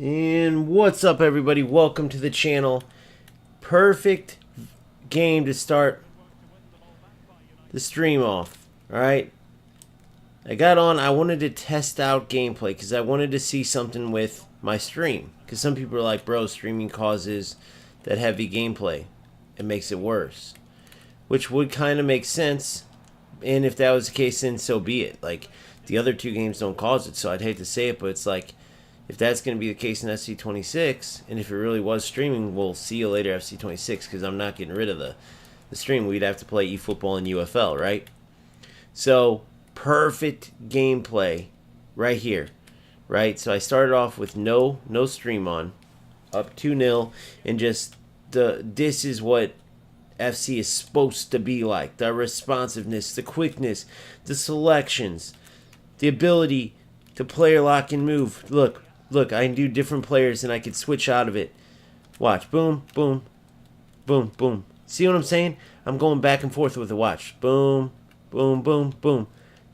And what's up, everybody? Welcome to the channel. Perfect game to start the stream off. Alright, I got on. I wanted to test out gameplay because I wanted to see something with my stream, because some people are like, bro, streaming causes that heavy gameplay. It makes it worse, which would kind of make sense. And if that was the case, then so be it. Like, the other two games don't cause it, so I'd hate to say it, but it's like, if that's going to be the case in FC26, and if it really was streaming, we'll see you later, FC26, because I'm not getting rid of the stream. We'd have to play eFootball and UFL, right? So, perfect gameplay right here, right? So I started off with no stream on, up 2-0, and just this is what FC is supposed to be like. The responsiveness, the quickness, the selections, the ability to player lock and move. Look, I can do different players and I can switch out of it. Watch. Boom, boom, boom, boom. See what I'm saying? I'm going back and forth with the watch. Boom, boom, boom, boom.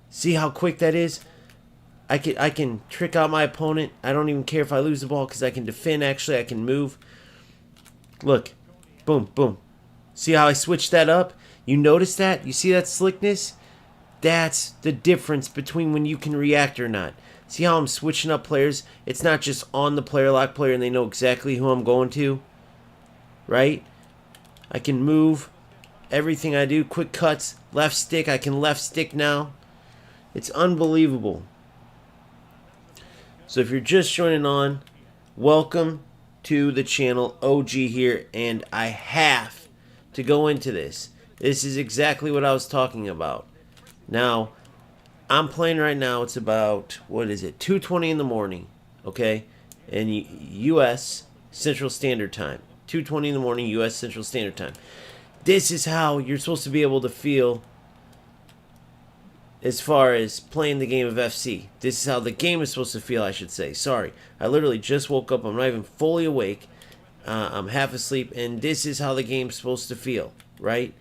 See how quick that is? I can trick out my opponent. I don't even care if I lose the ball because I can defend. Actually, I can move. Look. Boom, boom. See how I switched that up? You notice that? You see that slickness? That's the difference between when you can react or not. See how I'm switching up players? It's not just on the player lock player and they know exactly who I'm going to. Right? I can move. Everything I do. Quick cuts. Left stick. I can left stick now. It's unbelievable. So if you're just joining on, welcome to the channel. OG here. And I have to go into this. This is exactly what I was talking about. Now, I'm playing right now. It's about, what is it, 2:20 in the morning, okay? And U.S. Central Standard Time. 2:20 in the morning, U.S. Central Standard Time. This is how you're supposed to be able to feel as far as playing the game of FC. This is how the game is supposed to feel, I should say. Sorry, I literally just woke up. I'm not even fully awake. I'm half asleep, and this is how the game's supposed to feel, right?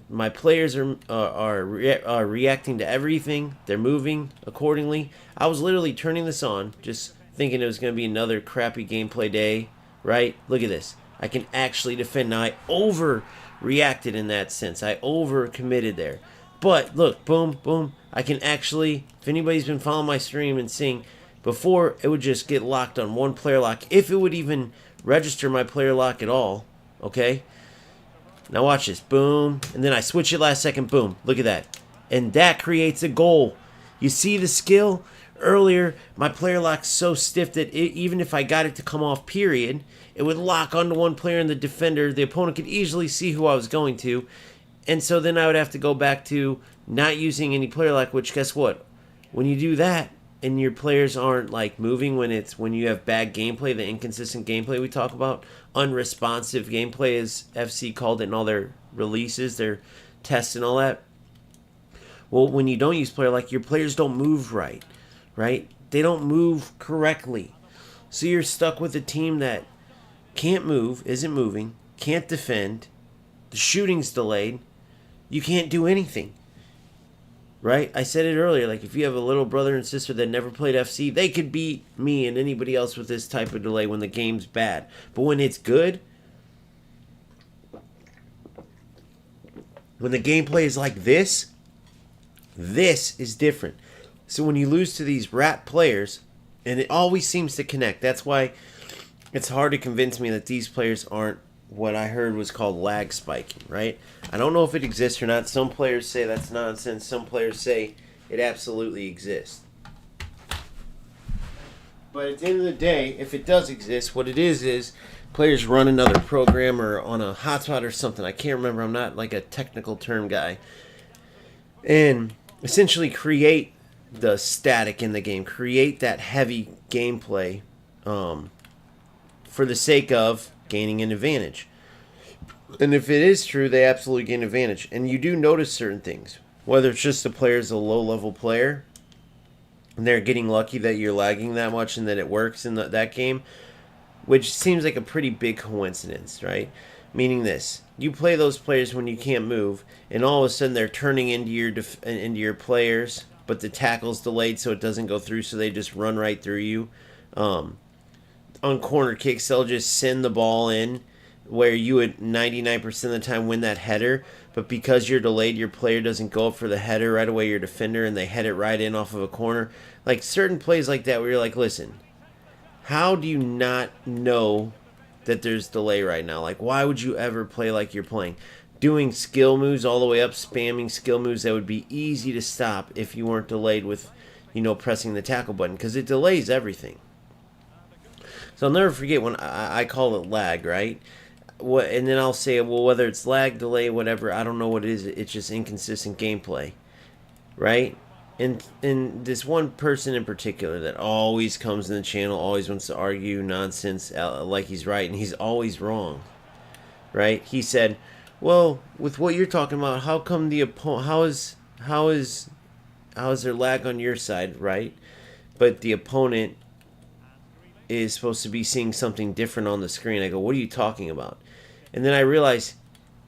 My players are reacting to everything. They're moving accordingly. I was literally turning this on, just thinking it was going to be another crappy gameplay day, right? Look at this. I can actually defend. Now, I overreacted in that sense. I overcommitted there. But, look, boom, boom. I can actually, if anybody's been following my stream and seeing, before it would just get locked on one player lock, if it would even register my player lock at all, okay? Now watch this. Boom. And then I switch it last second. Boom. Look at that. And that creates a goal. You see the skill? Earlier, my player lock's so stiff that even if I got it to come off, period, it would lock onto one player and the defender. The opponent could easily see who I was going to. And so then I would have to go back to not using any player lock, which guess what? When you do that, and your players aren't like moving when you have bad gameplay, the inconsistent gameplay we talk about, unresponsive gameplay as FC called it in all their releases, their tests and all that. Well, when you don't use player like, your players don't move right? They don't move correctly. So you're stuck with a team that can't move, isn't moving, can't defend, the shooting's delayed, you can't do anything. Right? I said it earlier, like if you have a little brother and sister that never played FC, they could beat me and anybody else with this type of delay when the game's bad. But when it's good, when the gameplay is like this is different. So when you lose to these rat players, and it always seems to connect, that's why it's hard to convince me that these players aren't what I heard was called lag spiking, right? I don't know if it exists or not. Some players say that's nonsense. Some players say it absolutely exists. But at the end of the day, if it does exist, what it is players run another program or on a hotspot or something. I can't remember. I'm not like a technical term guy. And essentially create the static in the game. Create that heavy gameplay for the sake of gaining an advantage. And if it is true, they absolutely gain advantage. And you do notice certain things. Whether it's just the player's a low-level player, and they're getting lucky that you're lagging that much and that it works in that game, which seems like a pretty big coincidence, right? Meaning this. You play those players when you can't move, and all of a sudden they're turning into your players, but the tackle's delayed so it doesn't go through, so they just run right through you. on corner kicks, they'll just send the ball in where you would 99% of the time win that header, but because you're delayed, your player doesn't go up for the header right away, your defender, and they head it right in off of a corner. Like certain plays like that where you're like, listen, how do you not know that there's delay right now? Like, why would you ever play like you're playing? Doing skill moves all the way up, spamming skill moves that would be easy to stop if you weren't delayed with, pressing the tackle button, because it delays everything. So I'll never forget when I call it lag, right? And then I'll say, well, whether it's lag, delay, whatever, I don't know what it is. It's just inconsistent gameplay, right? And this one person in particular that always comes in the channel, always wants to argue nonsense like he's right, and he's always wrong, right? He said, well, with what you're talking about, how come the opponent, how is there lag on your side, right? But the opponent is supposed to be seeing something different on the screen. I go, what are you talking about? And then I realized,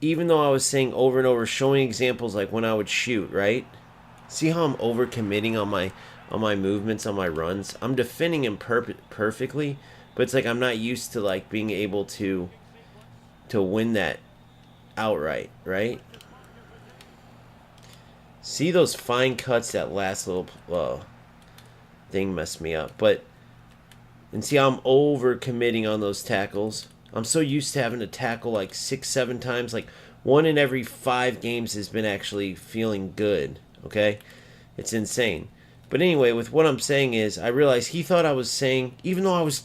even though I was saying over and over, showing examples like when I would shoot, right? See how I'm over committing on my movements, on my runs? I'm defending him perfectly, but it's like I'm not used to like being able to win that outright, right? See those fine cuts, that last little thing messed me up. And see how I'm over committing on those tackles. I'm so used to having to tackle like 6-7 times. Like 1 in every 5 games has been actually feeling good. Okay? It's insane. But anyway, with what I'm saying is, I realized he thought I was saying, even though I was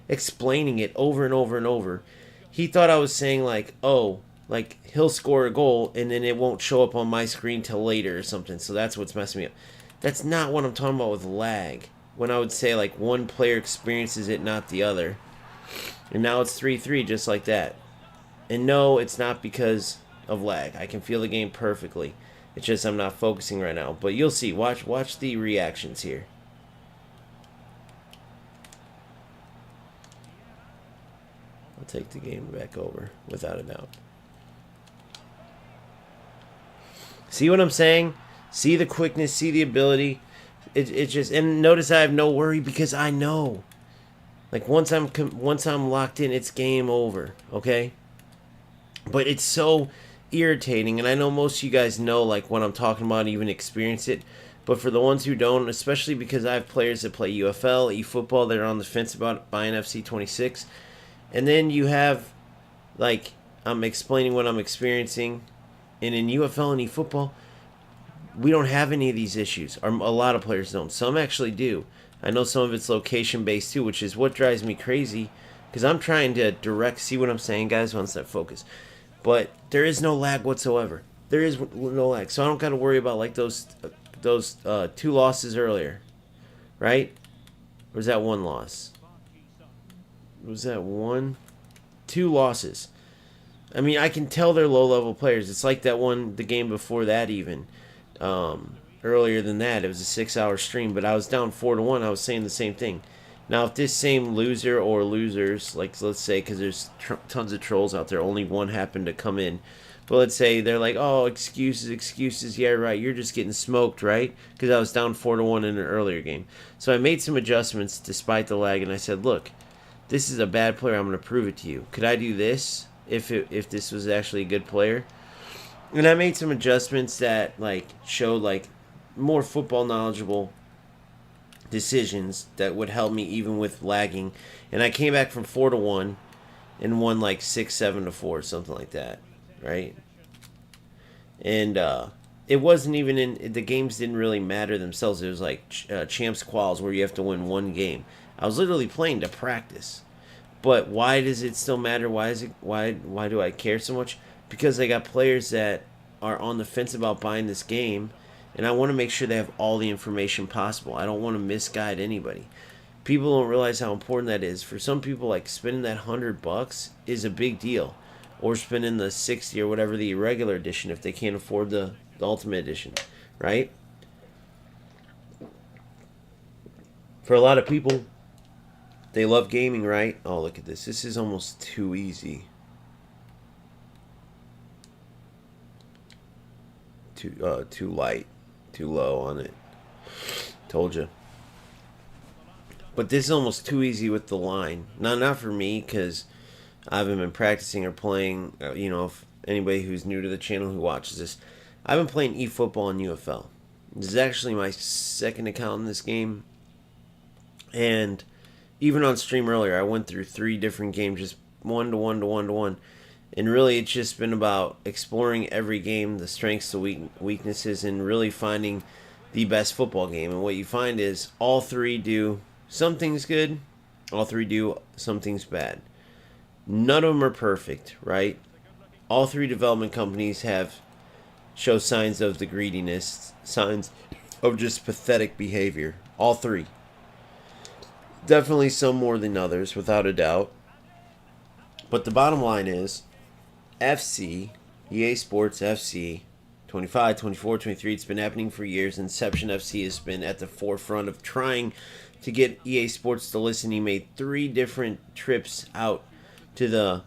explaining it over and over and over, he thought I was saying like, oh, like he'll score a goal and then it won't show up on my screen till later or something. So that's what's messing me up. That's not what I'm talking about with lag. When I would say like one player experiences it, not the other. And now it's 3-3 just like that. And no, it's not because of lag. I can feel the game perfectly. It's just I'm not focusing right now. But you'll see. Watch the reactions here. I'll take the game back over without a doubt. See what I'm saying? See the quickness, see the ability. It just, and notice I have no worry because I know. Like once I'm locked in, it's game over, okay? But it's so irritating, and I know most of you guys know like what I'm talking about, even experience it. But for the ones who don't, especially because I have players that play UFL, eFootball, that are on the fence about buying FC26, and then you have like I'm explaining what I'm experiencing, and in UFL and eFootball, we don't have any of these issues. Or a lot of players don't. Some actually do. I know some of it's location-based too, which is what drives me crazy. Because I'm trying to direct... See what I'm saying, guys? Once that focus. But there is no lag whatsoever. There is no lag. So I don't got to worry about like those 2 losses earlier. Right? Or was that 1 loss? Was that 1? 2 losses. I mean, I can tell they're low-level players. It's like that one, the game before that even. Earlier than that, it was a 6-hour stream, but I was down 4-1. I was saying the same thing. Now, if this same loser or losers, like let's say, because there's tons of trolls out there, only one happened to come in. But let's say they're like, oh, excuses. Yeah, right. You're just getting smoked, right? Because I was down 4-1 in an earlier game. So I made some adjustments despite the lag, and I said, look, this is a bad player. I'm going to prove it to you. Could I do this if this was actually a good player? And I made some adjustments that like showed like more football knowledgeable decisions that would help me even with lagging. And I came back from 4-1 and won like 6-7-4, something like that, right? And it wasn't even in the games, didn't really matter themselves. It was like champs quals where you have to win 1 game. I was literally playing to practice. But why does it still matter? Why do I care so much? Because I got players that are on the fence about buying this game, and I want to make sure they have all the information possible. I don't want to misguide anybody. People don't realize how important that is. For some people, like spending that $100 is a big deal, or spending the 60 or whatever the regular edition if they can't afford the Ultimate Edition, right? For a lot of people, they love gaming, right? Oh, look at this. This is almost too easy. Too light, too low on it. Told you. But this is almost too easy with the line. Not for me, because I haven't been practicing or playing. You know, if anybody who's new to the channel who watches this, I've been playing eFootball and UFL. This is actually my second account in this game. And even on stream earlier, I went through 3 different games, just 1 to 1 to 1 to 1. And really, it's just been about exploring every game, the strengths, the weaknesses, and really finding the best football game. And what you find is all 3 do some things good, all 3 do some things bad. None of them are perfect, right? All 3 development companies show signs of the greediness, signs of just pathetic behavior. All 3. Definitely some more than others, without a doubt. But the bottom line is, FC, EA Sports FC, 25, 24, 23, it's been happening for years. Inception FC has been at the forefront of trying to get EA Sports to listen. He made 3 different trips out to the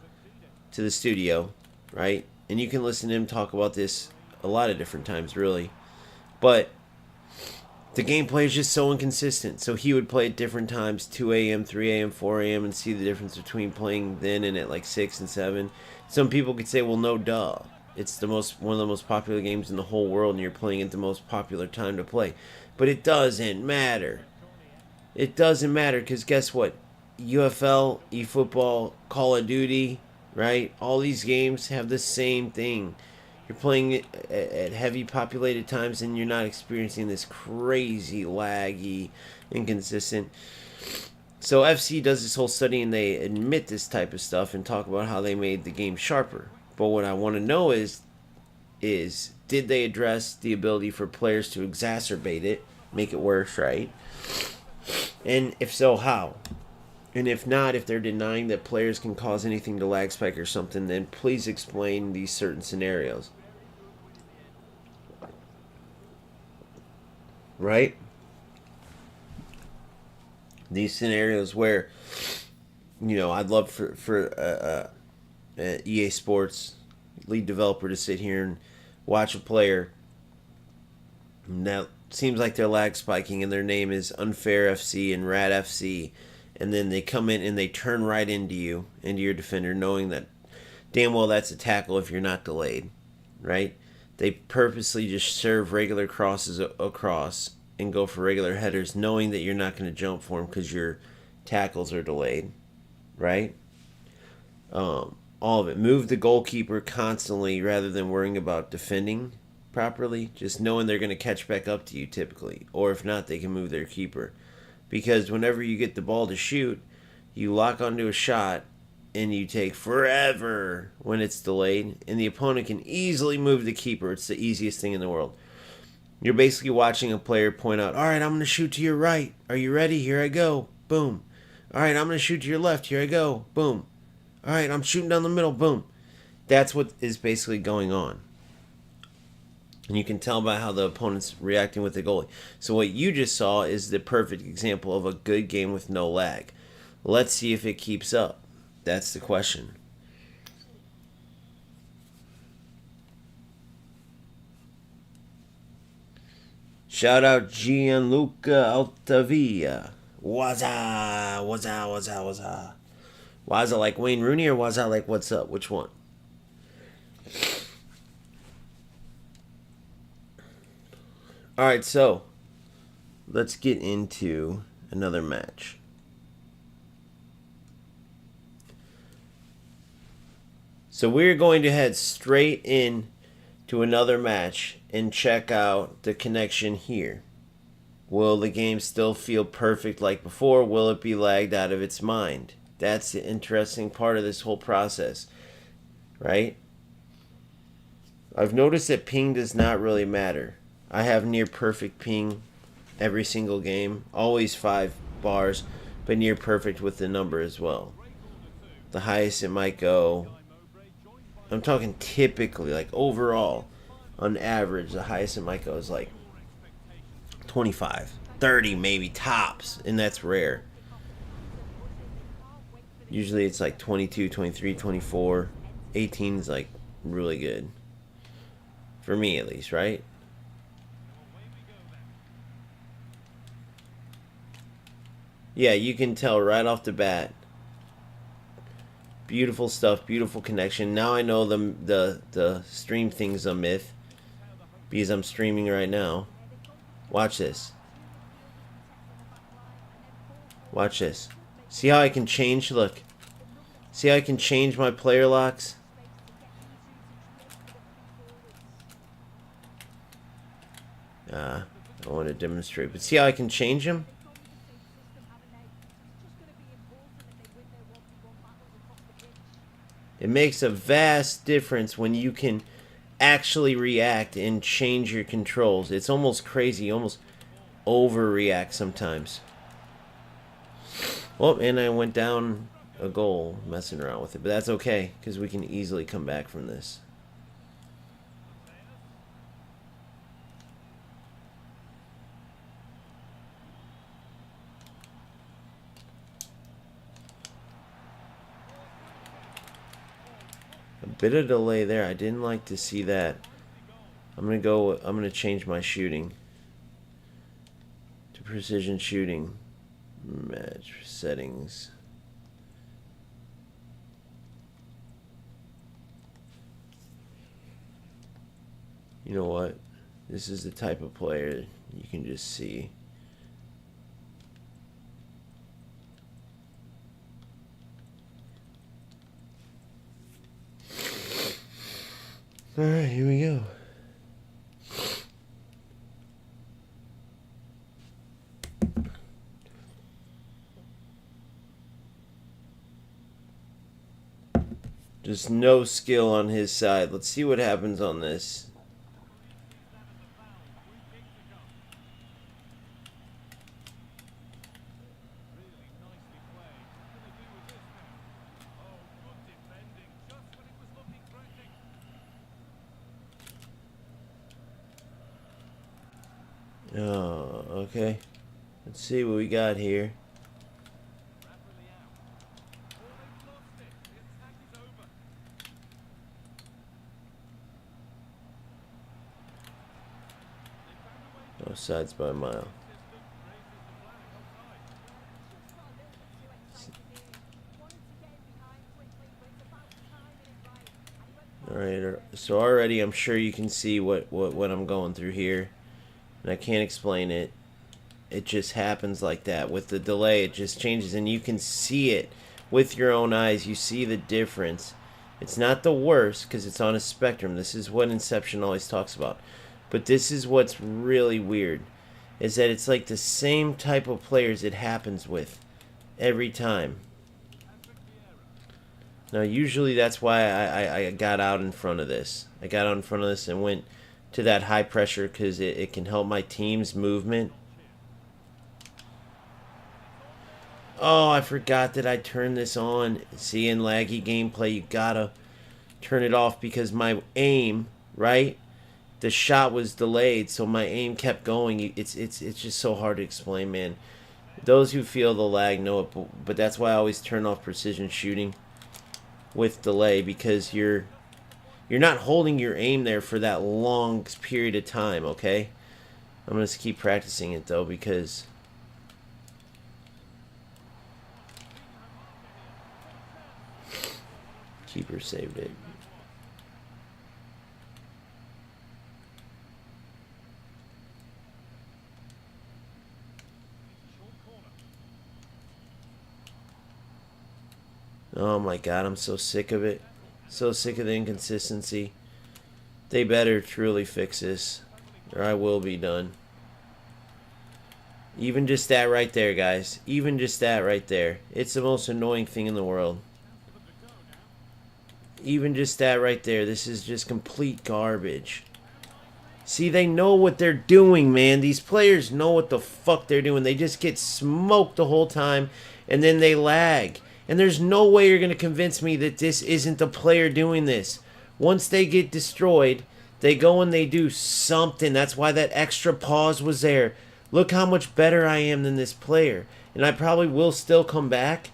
studio, right? And you can listen to him talk about this a lot of different times, really. But the gameplay is just so inconsistent. So he would play at different times, 2 a.m., 3 a.m., 4 a.m., and see the difference between playing then and at like 6 and 7. Some people could say, well, no duh. It's one of the most popular games in the whole world, and you're playing at the most popular time to play. But it doesn't matter. It doesn't matter, because guess what? UFL, eFootball, Call of Duty, right? All these games have the same thing. You're playing it at heavy populated times, and you're not experiencing this crazy, laggy, inconsistent. So FC does this whole study, and they admit this type of stuff and talk about how they made the game sharper. But what I want to know is did they address the ability for players to exacerbate it, make it worse, right? And if so, how? And if not, if they're denying that players can cause anything to lag spike or something, then please explain these certain scenarios. Right? These scenarios where, you know, I'd love for EA Sports lead developer to sit here and watch a player that seems like they're lag spiking and their name is Unfair FC and Rat FC, and then they come in and they turn right into your defender, knowing that damn well that's a tackle if you're not delayed, right? They purposely just serve regular crosses across and go for regular headers, knowing that you're not going to jump for them because your tackles are delayed, right? All of it. Move the goalkeeper constantly rather than worrying about defending properly, just knowing they're going to catch back up to you typically, or if not, they can move their keeper. Because whenever you get the ball to shoot, you lock onto a shot and you take forever when it's delayed, and the opponent can easily move the keeper. It's the easiest thing in the world. You're basically watching a player point out, all right, I'm going to shoot to your right. Are you ready? Here I go. Boom. All right, I'm going to shoot to your left. Here I go. Boom. All right, I'm shooting down the middle. Boom. That's what is basically going on. And you can tell by how the opponent's reacting with the goalie. So what you just saw is the perfect example of a good game with no lag. Let's see if it keeps up. That's the question. Shout out Gianluca Altavia. Waza, waza, waza, waza. Waza like Wayne Rooney or waza like what's up? Which one? Alright, so let's get into another match. So we're going to head straight in to another match and check out the connection here. Will the game still feel perfect like before? Will it be lagged out of its mind? That's the interesting part of this whole process, right? I've noticed that ping does not really matter. I have near perfect ping every single game, always 5 bars, but near perfect with the number as well. The highest it might go, I'm talking typically, like overall, on average, the highest it might go is like 25, 30 maybe tops, and that's rare. Usually it's like 22, 23, 24. 18 is like really good. For me at least, right? Yeah, you can tell right off the bat. Beautiful stuff, beautiful connection. Now I know the stream thing's a myth because I'm streaming right now. Watch this. Watch this. See how I can change? Look. See how I can change my player locks? I want to demonstrate, but see how I can change them? It makes a vast difference when you can actually react and change your controls. It's almost crazy, almost overreact sometimes. Well, and I went down a goal messing around with it, but that's okay because we can easily come back from this. A bit of delay there. I didn't like to see that. I'm gonna change my shooting to precision shooting. Match settings. You know what? This is the type of player you can just see. Alright, here we go. Just no skill on his side. Let's see what happens on this. Oh, okay. Let's see what we got here. Offsides by a mile. Alright, so already I'm sure you can see what I'm going through here. And I can't explain it. It just happens like that. With the delay, it just changes. And you can see it with your own eyes. You see the difference. It's not the worst because it's on a spectrum. This is what Inception always talks about. But this is what's really weird. Is that it's like the same type of players it happens with every time. Now usually that's why I got out in front of this. I got out in front of this and went to that high pressure because it can help my team's movement. Oh, I forgot that I turned this on. See, in laggy gameplay, you gotta turn it off because my aim, right? The shot was delayed, so my aim kept going. It's just so hard to explain, man. Those who feel the lag know it, but that's why I always turn off precision shooting with delay because you're not holding your aim there for that long period of time, okay? I'm going to keep practicing it, though, because keeper saved it. Oh my god, I'm so sick of it. So sick of the inconsistency. They better truly fix this, or I will be done. Even just that right there, guys. Even just that right there. It's the most annoying thing in the world. Even just that right there. This is just complete garbage. See, they know what they're doing, man. These players know what the fuck they're doing. They just get smoked the whole time, and then they lag. And there's no way you're going to convince me that this isn't the player doing this. Once they get destroyed, they go and they do something. That's why that extra pause was there. Look how much better I am than this player. And I probably will still come back.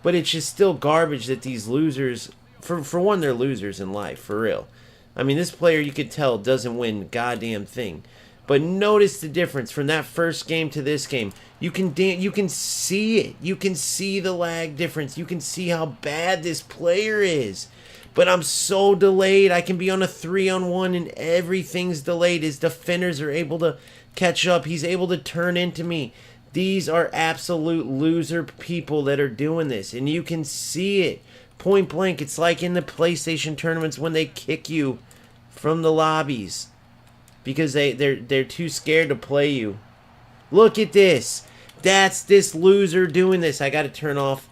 But it's just still garbage that these losers... For one, they're losers in life, for real. I mean, this player, you could tell, doesn't win a goddamn thing. But notice the difference from that first game to this game. You can see it. You can see the lag difference. You can see how bad this player is. But I'm so delayed. I can be on a 3-on-1 and everything's delayed. His defenders are able to catch up. He's able to turn into me. These are absolute loser people that are doing this. And you can see it. Point blank. It's like in the PlayStation tournaments when they kick you from the lobbies. Because they're too scared to play you. Look at this. That's this loser doing this. I got to turn off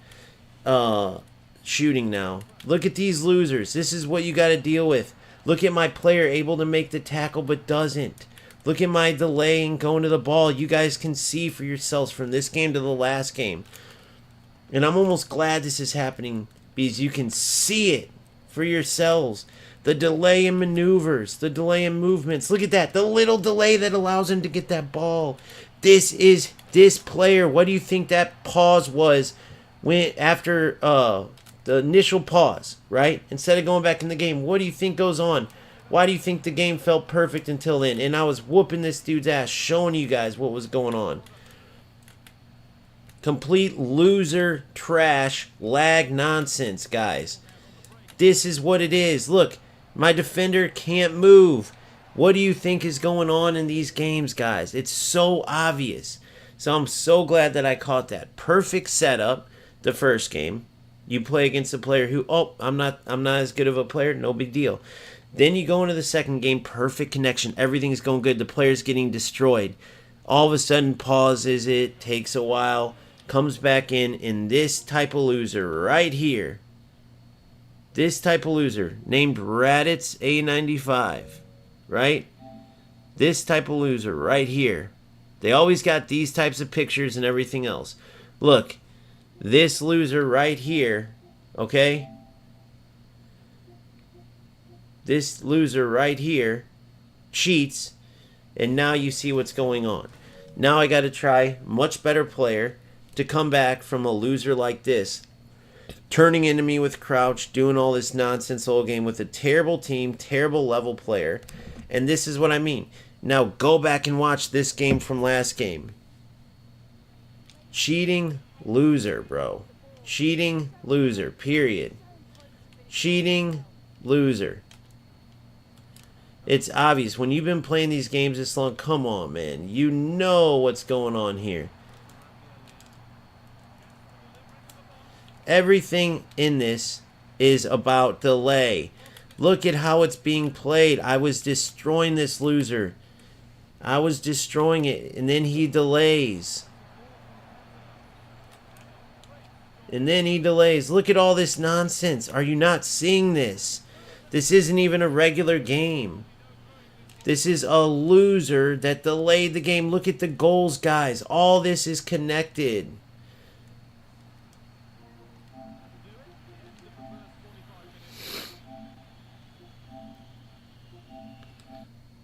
shooting now. Look at these losers. This is what you got to deal with. Look at my player able to make the tackle but doesn't. Look at my delay and going to the ball. You guys can see for yourselves from this game to the last game. And I'm almost glad this is happening because you can see it for yourselves. The delay in maneuvers, the delay in movements. Look at that. The little delay that allows him to get that ball. This is this player. What do you think that pause was when after the initial pause, right? Instead of going back in the game, what do you think goes on? Why do you think the game felt perfect until then? And I was whooping this dude's ass, showing you guys what was going on. Complete loser, trash, lag nonsense, guys. This is what it is. Look, my defender can't move. What do you think is going on in these games, guys? It's so obvious. So I'm so glad that I caught that. Perfect setup the first game. You play against a player who, oh, I'm not as good of a player, no big deal. Then you go into the second game, perfect connection. Everything's going good. The player's getting destroyed. All of a sudden pauses it, takes a while, comes back in this type of loser right here. This type of loser named Raditz A95, right? This type of loser right here. They always got these types of pictures and everything else. Look, this loser right here, okay? This loser right here cheats, and now you see what's going on. Now I got to try much better player to come back from a loser like this, turning into me with crouch, doing all this nonsense all game with a terrible team, terrible level player. And this is what I mean. Now go back and watch this game from last game. Cheating loser, bro. Cheating loser, period. Cheating loser. It's obvious. When you've been playing these games this long, come on, man. You know what's going on here. Everything in this is about delay. Look at how it's being played. I was destroying this loser. I was destroying it, and then he delays. And then he delays. Look at all this nonsense. Are you not seeing this? This isn't even a regular game. This is a loser that delayed the game. Look at the goals, guys. All this is connected.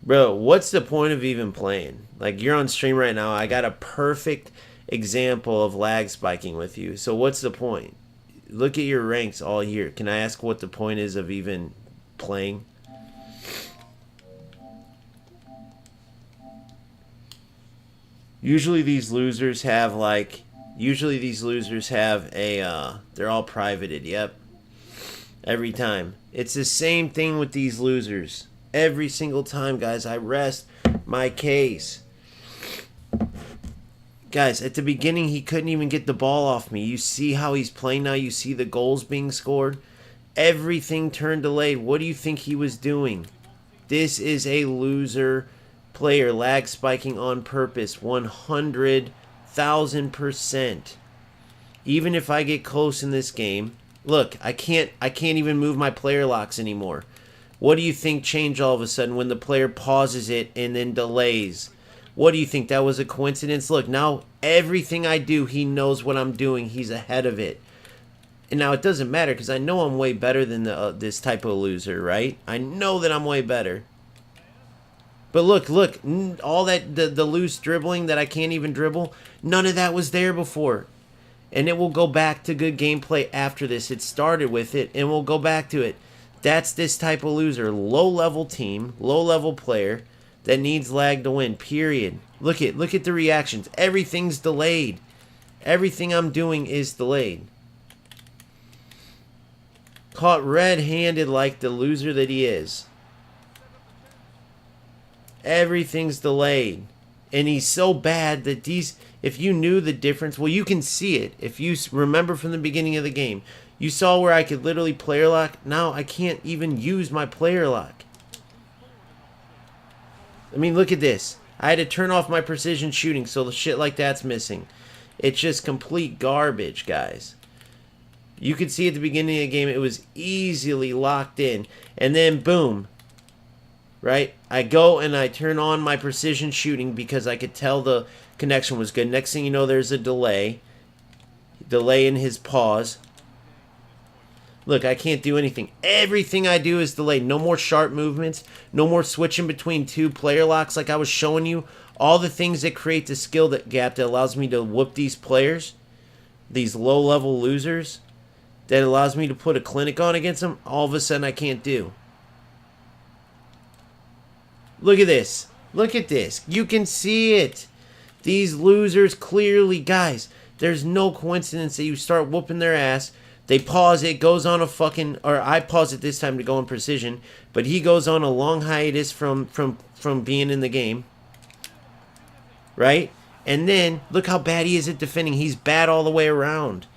Bro, what's the point of even playing? Like, you're on stream right now. I got a perfect example of lag spiking with you. So what's the point? Look at your ranks all year. Can I ask what the point is of even playing? Usually these losers have a, they're all privated, yep. Every time. It's the same thing with these losers. Every single time, guys, I rest my case. Guys, at the beginning, he couldn't even get the ball off me. You see how he's playing now? You see the goals being scored? Everything turned delayed. What do you think he was doing? This is a loser player, lag spiking on purpose, 100,000%. Even if I get close in this game, look, I can't even move my player locks anymore. What do you think changed all of a sudden when the player pauses it and then delays? What do you think? That was a coincidence? Look, now everything I do, he knows what I'm doing. He's ahead of it. And now it doesn't matter because I know I'm way better than this type of loser, right? I know that I'm way better. But look, all that, the loose dribbling that I can't even dribble, none of that was there before. And it will go back to good gameplay after this. It started with it, and we'll go back to it. That's this type of loser. Low-level team, low-level player, that needs lag to win, period. Look at the reactions. Everything's delayed. Everything I'm doing is delayed. Caught red-handed like the loser that he is. Everything's delayed. And he's so bad that these, if you knew the difference, well, you can see it. If you remember from the beginning of the game, you saw where I could literally player lock. Now I can't even use my player lock. I mean, look at this. I had to turn off my precision shooting, so the shit like that's missing. It's just complete garbage, guys. You could see at the beginning of the game, it was easily locked in. And then, boom. Right? I go and I turn on my precision shooting because I could tell the connection was good. Next thing you know, there's a delay. Delay in his pause. Look, I can't do anything. Everything I do is delayed. No more sharp movements. No more switching between two player locks like I was showing you. All the things that create the skill gap that allows me to whoop these players. These low-level losers. That allows me to put a clinic on against them. All of a sudden I can't do. Look at this. Look at this. You can see it. These losers clearly, guys, there's no coincidence that you start whooping their ass. They pause it, goes on a fucking, or I pause it this time to go in precision, but he goes on a long hiatus from being in the game. Right? And then, look how bad he is at defending. He's bad all the way around.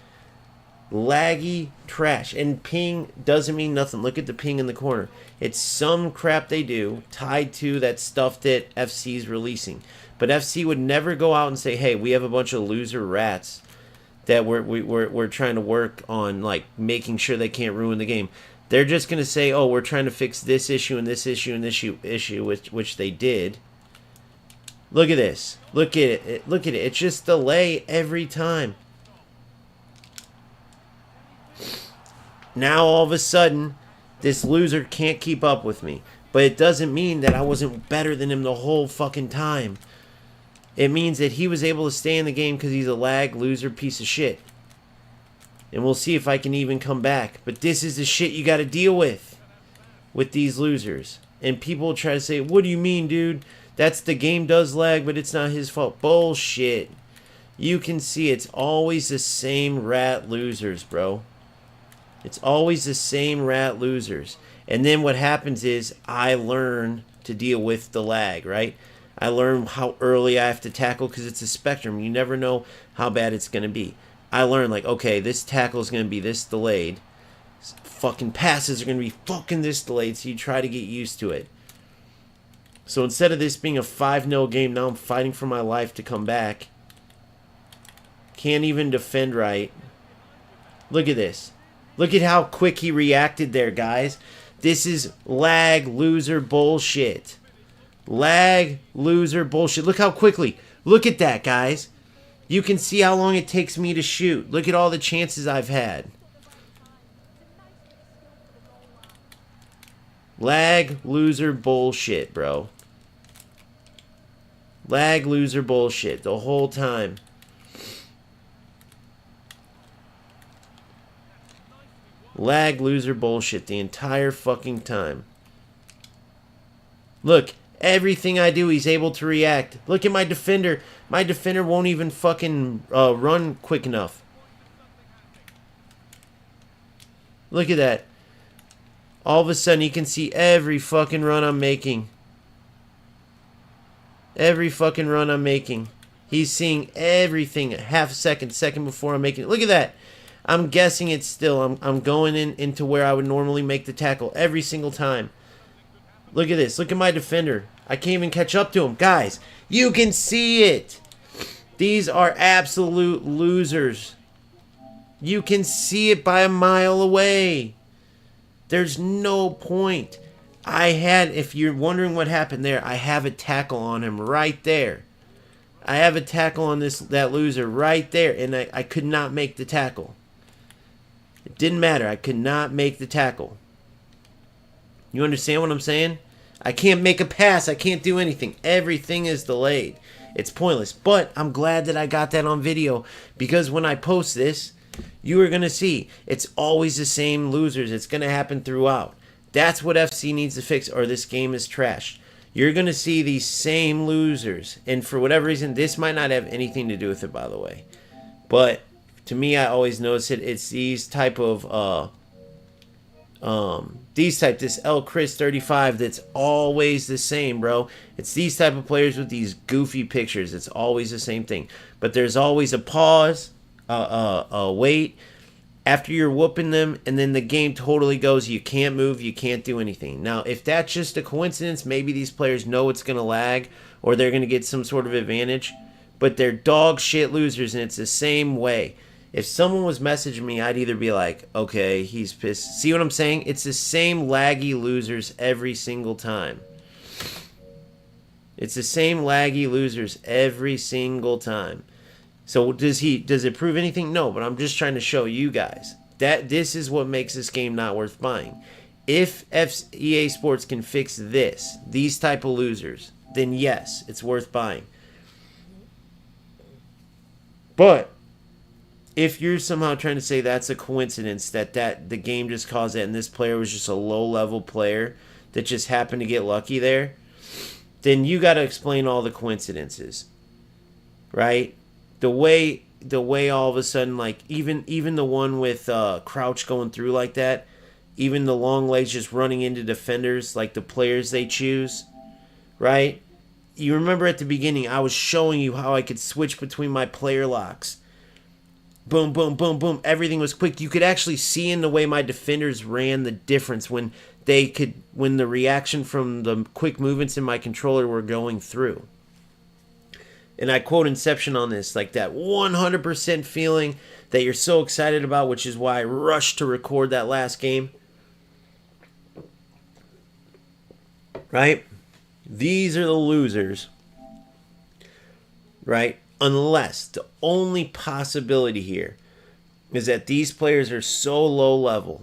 Laggy trash. And ping doesn't mean nothing. Look at the ping in the corner. It's some crap they do tied to that stuff that FC's releasing. But FC would never go out and say, hey, we have a bunch of loser rats that we're trying to work on, like, making sure they can't ruin the game. They're just going to say, oh, we're trying to fix this issue and this issue and this issue, which they did. Look at this. Look at it. Look at it. It's just delay every time. Now, all of a sudden, this loser can't keep up with me. But it doesn't mean that I wasn't better than him the whole fucking time. It means that he was able to stay in the game because he's a lag loser piece of shit. And we'll see if I can even come back. But this is the shit you got to deal with these losers. And people try to say, what do you mean, dude? That's the game does lag, but it's not his fault. Bullshit. You can see it's always the same rat losers, bro. It's always the same rat losers. And then what happens is I learn to deal with the lag, right? I learn how early I have to tackle because it's a spectrum. You never know how bad it's going to be. I learn, like, okay, this tackle is going to be this delayed. Fucking passes are going to be fucking this delayed, so you try to get used to it. So instead of this being a 5-0 game, now I'm fighting for my life to come back. Can't even defend right. Look at this. Look at how quick he reacted there, guys. This is lag loser bullshit. Lag loser bullshit. Look how quickly. Look at that, guys. You can see how long it takes me to shoot. Look at all the chances I've had. Lag loser bullshit, bro. Lag loser bullshit the whole time. Lag loser bullshit the entire fucking time. Look, everything I do, he's able to react. Look at my defender. My defender won't even fucking run quick enough. Look at that. All of a sudden, you can see every fucking run I'm making. Every fucking run I'm making. He's seeing everything half a second, second before I'm making it. Look at that. I'm guessing it still. I'm going into where I would normally make the tackle every single time. Look at this. Look at my defender. I can't even catch up to him. Guys, you can see it. These are absolute losers. You can see it by a mile away. There's no point. I had, if you're wondering what happened there, I have a tackle on him right there. I have a tackle on that loser right there, and I could not make the tackle. It didn't matter. I could not make the tackle. You understand what I'm saying? I can't make a pass. I can't do anything. Everything is delayed. It's pointless. But I'm glad that I got that on video, because when I post this, you are going to see it's always the same losers. It's going to happen throughout. That's what FC needs to fix, or this game is trash. you're going to see these same losers. And for whatever reason, this might not have anything to do with it, by the way. But to me, I always notice it. It's these type of this L Chris 35 that's always the same, bro. It's these type of players with these goofy pictures. It's always the same thing. But there's always a pause, a wait after you're whooping them, and then the game totally goes. You can't move, you can't do anything. Now, if that's just a coincidence, maybe these players know it's going to lag or they're going to get some sort of advantage. But they're dog shit losers, and it's the same way. If someone was messaging me, I'd either be like, okay, he's pissed. See what I'm saying? It's the same laggy losers every single time. It's the same laggy losers every single time. So does it prove anything? No, but I'm just trying to show you guys that this is what makes this game not worth buying. If EA Sports can fix these type of losers, then yes, it's worth buying. But if you're somehow trying to say that's a coincidence, that the game just caused that and this player was just a low-level player that just happened to get lucky there, then you got to explain all the coincidences, right? The way all of a sudden, like, even the one with Crouch going through like that, even the long legs just running into defenders, like the players they choose, right? You remember at the beginning, I was showing you how I could switch between my player locks. Boom, boom, boom, boom. Everything was quick. You could actually see in the way my defenders ran the difference when the reaction from the quick movements in my controller were going through. And I quote Inception on this, like that 100% feeling that you're so excited about, which is why I rushed to record that last game. Right? These are the losers. Right? Unless the only possibility here is that these players are so low level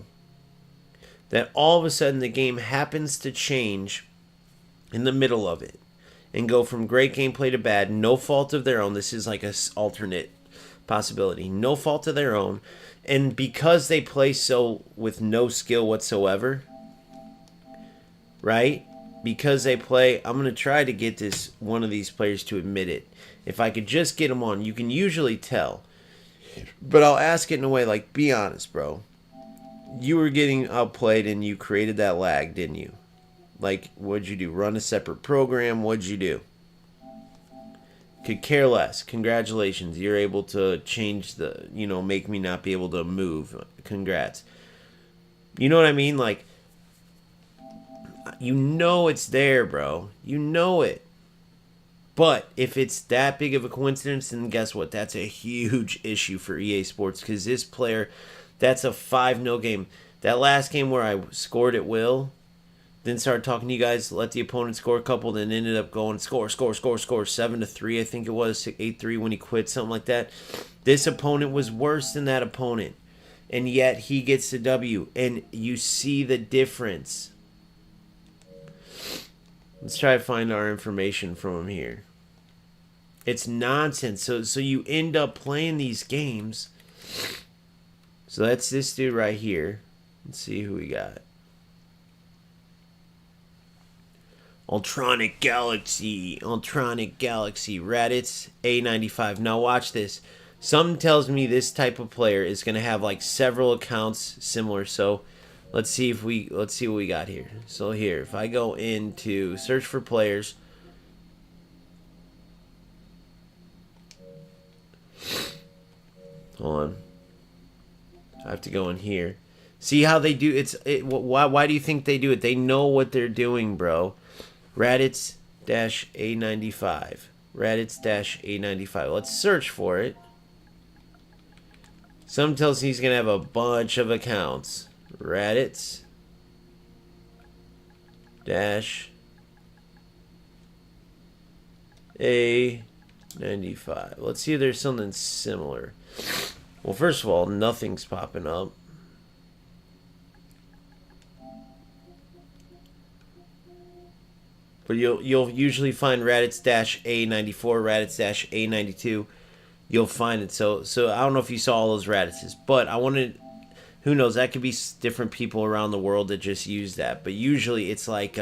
that all of a sudden the game happens to change in the middle of it and go from great gameplay to bad, no fault of their own. This is like an alternate possibility. No fault of their own. And because they play so with no skill whatsoever, right? Because they play, I'm going to try to get one of these players to admit it. If I could just get them on, you can usually tell. But I'll ask it in a way like, be honest, bro. You were getting outplayed and you created that lag, didn't you? Like, what'd you do? Run a separate program? What'd you do? Could care less. Congratulations. You're able to change make me not be able to move. Congrats. You know what I mean? Like, you know it's there, bro. You know it. But if it's that big of a coincidence, then guess what? That's a huge issue for EA Sports because this player, that's a 5-0 game. That last game where I scored at will, then started talking to you guys, let the opponent score a couple, then ended up going score, 7-3, I think it was, 8-3 when he quit, something like that. This opponent was worse than that opponent, and yet he gets the W, and you see the difference. Let's try to find our information from him here. It's nonsense. So you end up playing these games. So that's this dude right here. Let's see who we got. Ultronic Galaxy, Raditz, A95. Now watch this. Something tells me this type of player is going to have like several accounts similar. So let's see what we got here. So here, if I go into search for players, hold on. I have to go in here. See how they do why do you think they do it? They know what they're doing, bro. Raditz-A95. Raditz-A95. Let's search for it. Some tells me he's going to have a bunch of accounts. Raditz-A95. Let's see if there's something similar. Well, first of all, nothing's popping up. But you'll usually find Raditz-A94, Raditz-A92. You'll find it. So I don't know if you saw all those Raditzes, but I wanted, who knows, that could be different people around the world that just use that. But usually it's like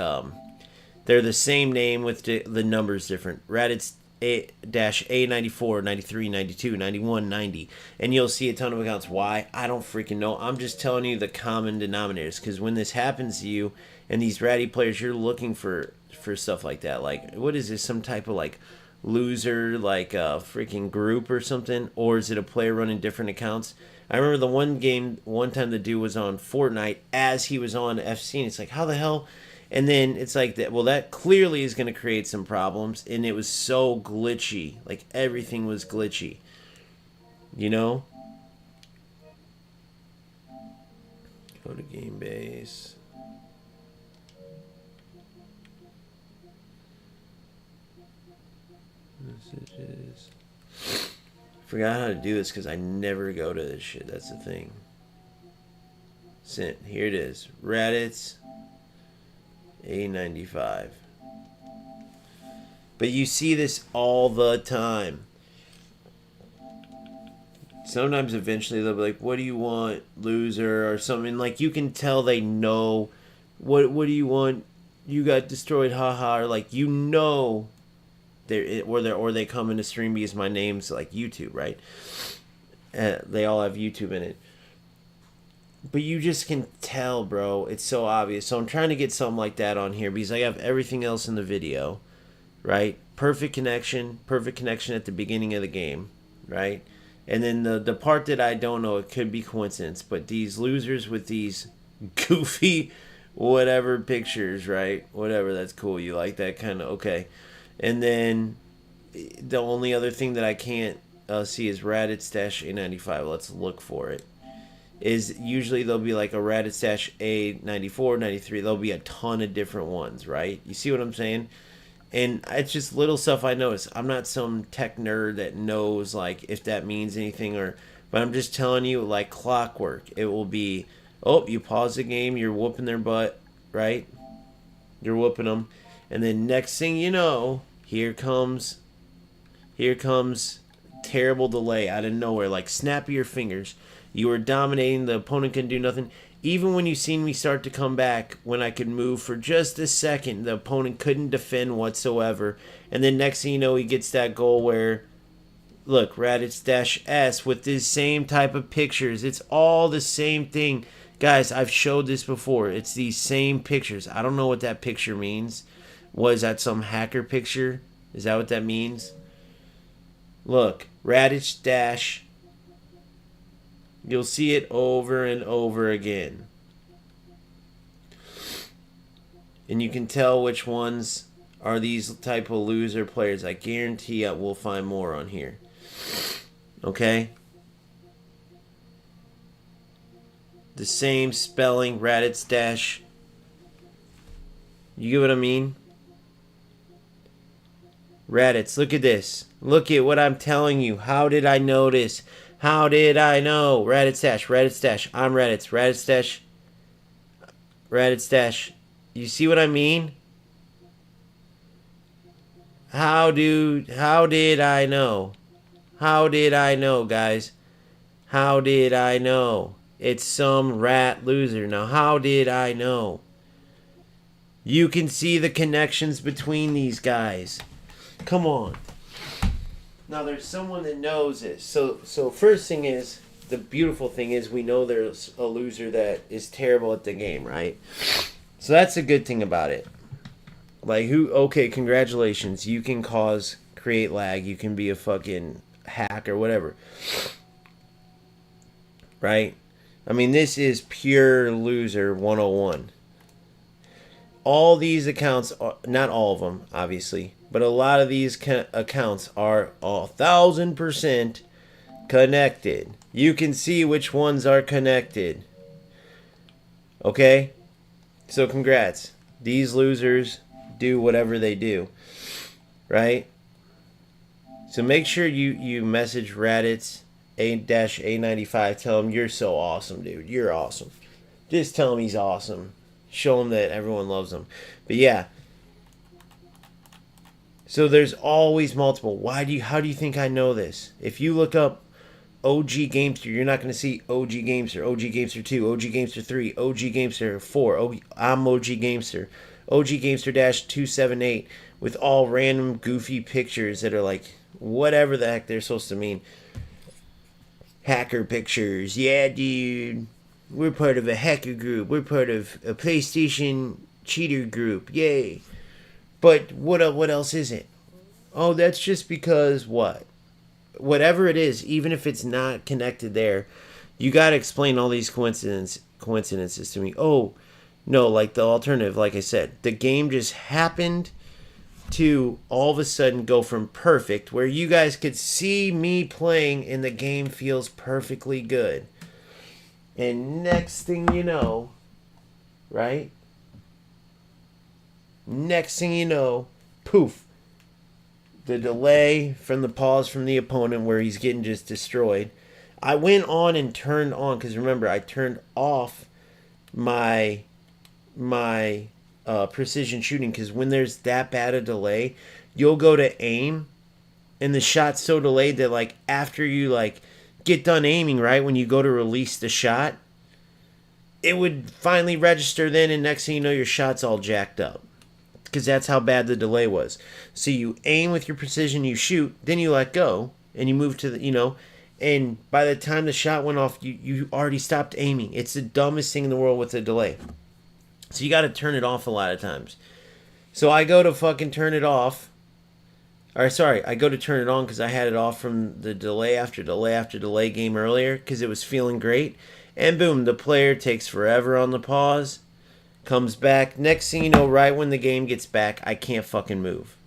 They're the same name with the numbers different. Raditz A-A94, 93, 92, 91, 90. And you'll see a ton of accounts. Why? I don't freaking know. I'm just telling you the common denominators. Because when this happens to you and these ratty players, you're looking for stuff like that. Like, what is this? Some type of like loser, like a freaking group or something? Or is it a player running different accounts? I remember the one time the dude was on Fortnite as he was on FC. And it's like, how the hell? And then it's like that. Well, that clearly is going to create some problems, and it was so glitchy. Like everything was glitchy. You know. Go to game base. Messages. Forgot how to do this because I never go to this shit. That's the thing. Sent. Here it is. Raditz. A95. But you see this all the time. Sometimes eventually they'll be like, what do you want, loser, or something. Like, you can tell they know. What do you want? You got destroyed, haha. Or like, you know, or they come into stream because my name's like YouTube, right? They all have YouTube in it. But you just can tell, bro. It's so obvious. So I'm trying to get something like that on here because I have everything else in the video, right? Perfect connection at the beginning of the game, right? And then the part that I don't know, it could be coincidence, but these losers with these goofy whatever pictures, right? Whatever, that's cool. You like that kind of, okay. And then the only other thing that I can't see is Raditz-A95. Let's look for it. Is usually there'll be like a Raditz A94, 93. There'll be a ton of different ones, right? You see what I'm saying? And it's just little stuff I notice. I'm not some tech nerd that knows like if that means anything but I'm just telling you like clockwork. It will be, oh, you pause the game, you're whooping their butt, right? You're whooping them. And then next thing you know, here comes terrible delay out of nowhere. Like snap of your fingers. You were dominating. The opponent couldn't do nothing. Even when you seen me start to come back, when I could move for just a second, the opponent couldn't defend whatsoever. And then next thing you know, he gets that goal where, look, Raditz-S with this same type of pictures. It's all the same thing. Guys, I've showed this before. It's these same pictures. I don't know what that picture means. Was that some hacker picture? Is that what that means? Look, Raditz-. You'll see it over and over again. And you can tell which ones are these type of loser players. I guarantee we'll find more on here. Okay? The same spelling, Raditz-. You get what I mean? Raditz, look at this. Look at what I'm telling you. How did I notice? How did I know? Raditz-. I'm Raditz. Raditz-. You see what I mean? How did I know? How did I know, guys? How did I know? It's some rat loser. Now, how did I know? You can see the connections between these guys. Come on. Now, there's someone that knows this. So first thing is, the beautiful thing is we know there's a loser that is terrible at the game, right? So that's a good thing about it. Like, okay, congratulations. You can create lag. You can be a fucking hack or whatever. Right? I mean, this is pure loser 101. All these accounts, not all of them, obviously, but a lot of these accounts are 1,000% connected. You can see which ones are connected. Okay? So congrats. These losers do whatever they do. Right? So make sure you message Raditz A-A95. Tell him you're so awesome, dude. You're awesome. Just tell him he's awesome. Show him that everyone loves him. But yeah. So there's always multiple. How do you think I know this? If you look up OG Gamester, you're not going to see OG Gamester, OG Gamester 2, OG Gamester 3, OG Gamester 4. I'm OG Gamester. OG Gamester Dash 278 with all random goofy pictures that are like whatever the heck they're supposed to mean. Hacker pictures. Yeah, dude. We're part of a hacker group. We're part of a PlayStation cheater group. Yay. But what else is it? Oh, that's just because what? Whatever it is, even if it's not connected there, you got to explain all these coincidences to me. Oh, no, like the alternative, like I said, the game just happened to all of a sudden go from perfect, where you guys could see me playing and the game feels perfectly good. And next thing you know, right? Next thing you know, poof. The delay from the pause from the opponent where he's getting just destroyed. I went on and turned on, because remember, I turned off my precision shooting, because when there's that bad a delay, you'll go to aim and the shot's so delayed that like after you like get done aiming, right, when you go to release the shot, it would finally register then, and next thing you know your shot's all jacked up, because that's how bad the delay was. So you aim with your precision, you shoot, then you let go and you move to the and by the time the shot went off, you already stopped aiming. It's the dumbest thing in the world with the delay. So you got to turn it off a lot of times. So I go to fucking turn it off. Or sorry, I go to turn it on because I had it off from the delay after delay after delay game earlier because it was feeling great. And boom, the player takes forever on the pause, comes back. Next thing you know, right when the game gets back, I can't fucking move.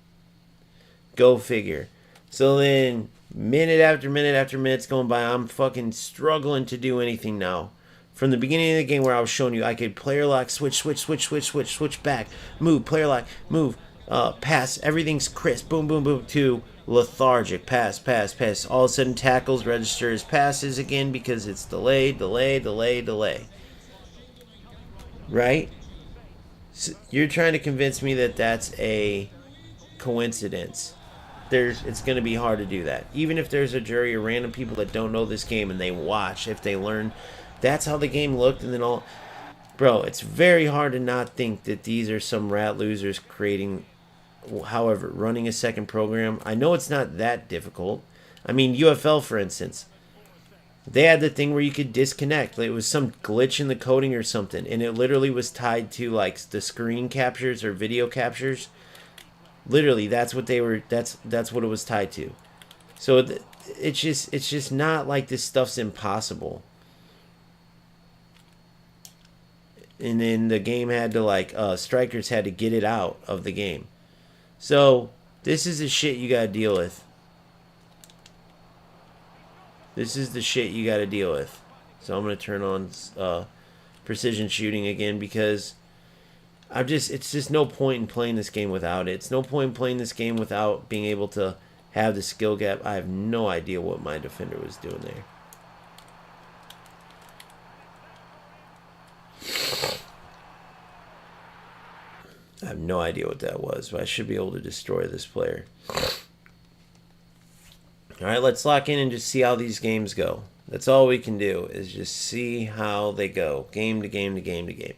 Go figure. So then, minute after minute's going by, I'm fucking struggling to do anything now. From the beginning of the game where I was showing you, I could player lock, switch back, move, player lock, move, pass, everything's crisp, boom, boom, boom, to lethargic, pass. All of a sudden tackles register as passes again because it's delay. Right? So you're trying to convince me that that's a coincidence. It's going to be hard to do that. Even if there's a jury of random people that don't know this game and they watch, if they learn that's how the game looked, and then all... Bro, it's very hard to not think that these are some rat losers creating... However, running a second program, I know it's not that difficult. I mean, UFL, for instance, they had the thing where you could disconnect. It was some glitch in the coding or something, and it literally was tied to, like, the screen captures or video captures. Literally, that's what they were... That's what it was tied to. So, it's just not like this stuff's impossible. And then the game had to, like, strikers had to get it out of the game. So, this is the shit you gotta deal with. This is the shit you gotta deal with. So I'm gonna turn on precision shooting again because it's just no point in playing this game without it. It's no point in playing this game without being able to have the skill gap. I have no idea what my defender was doing there. I have no idea what that was, but I should be able to destroy this player. Alright, let's lock in and just see how these games go. That's all we can do, is just see how they go. Game to game to game to game.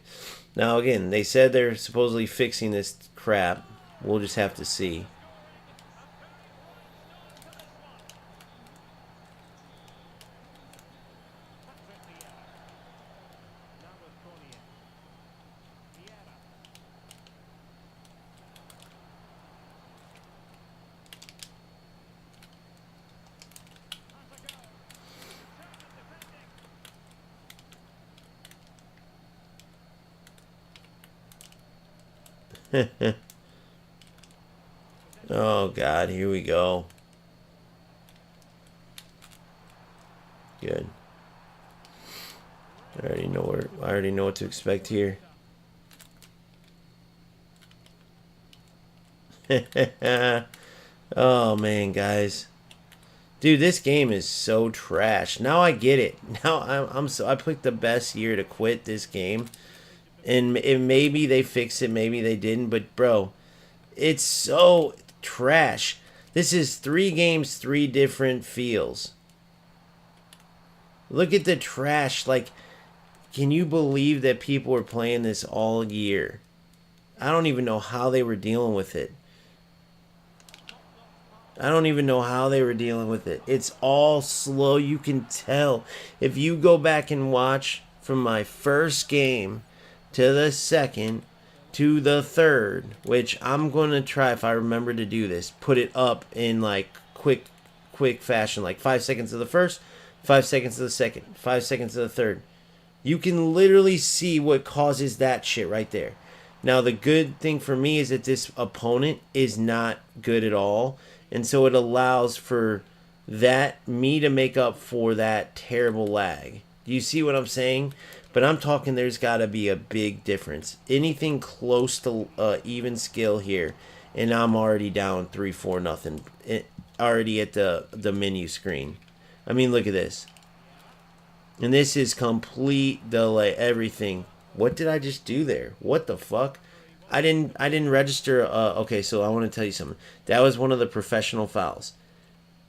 Now, again, they said they're supposedly fixing this crap. We'll just have to see. Oh God, here we go. Good. I already know what to expect here. Oh man, guys. Dude, this game is so trash. Now I get it. Now I picked the best year to quit this game. And maybe they fixed it, maybe they didn't, but bro, it's so trash. This is 3 games, 3 different feels. Look at the trash. Like, can you believe that people were playing this all year? I don't even know how they were dealing with it. I don't even know how they were dealing with it. It's all slow. You can tell. If you go back and watch from my first game to the second to the third, which I'm going to try, if I remember to do this, put it up in like quick fashion, like 5 seconds of the first, 5 seconds of the second, 5 seconds of the third. You can literally see what causes that shit right there. Now, the good thing for me is that this opponent is not good at all. And so it allows for that me to make up for that terrible lag. Do you see what I'm saying? But I'm talking there's got to be a big difference. Anything close to even skill here, and I'm already down 3-4 nothing. Already at the menu screen. I mean, look at this. And this is complete delay. Everything. What did I just do there? What the fuck? I didn't register. Okay, so I want to tell you something. That was one of the professional fouls.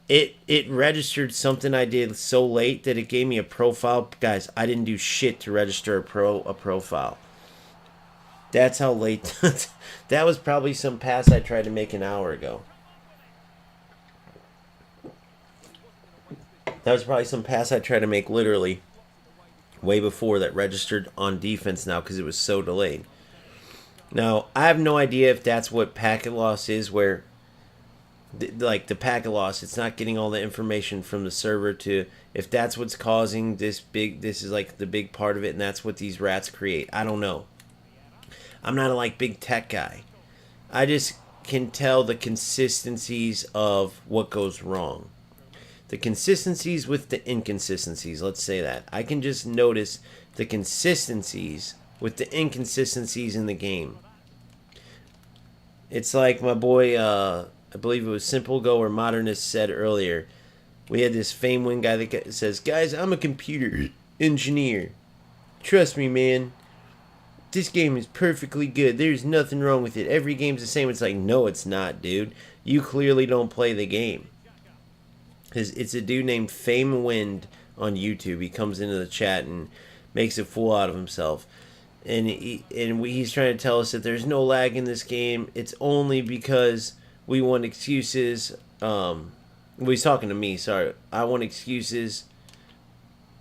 It registered something I did so late that it gave me a profile. Guys, I didn't do shit to register a profile. That's how late. That was probably some pass I tried to make an hour ago. That was probably some pass I tried to make literally way before that registered on defense now because it was so delayed. Now, I have no idea if that's what packet loss is, where, like, the packet loss, it's not getting all the information from the server to, if that's what's causing this is, like, the big part of it, and that's what these rats create. I don't know. I'm not a, like, big tech guy. I just can tell the consistencies of what goes wrong. The consistencies with the inconsistencies, let's say that. I can just notice the consistencies with the inconsistencies in the game. It's like my boy, I believe it was Simple Go or Modernist said earlier. We had this Fame Win guy that says, guys, I'm a computer engineer. Trust me, man. This game is perfectly good. There's nothing wrong with it. Every game's the same. It's like, no, it's not, dude. You clearly don't play the game. Because it's a dude named Fame Wind on YouTube. He comes into the chat and makes a fool out of himself. And he's trying to tell us that there's no lag in this game. It's only because we want excuses. Well, he's talking to me, sorry. I want excuses.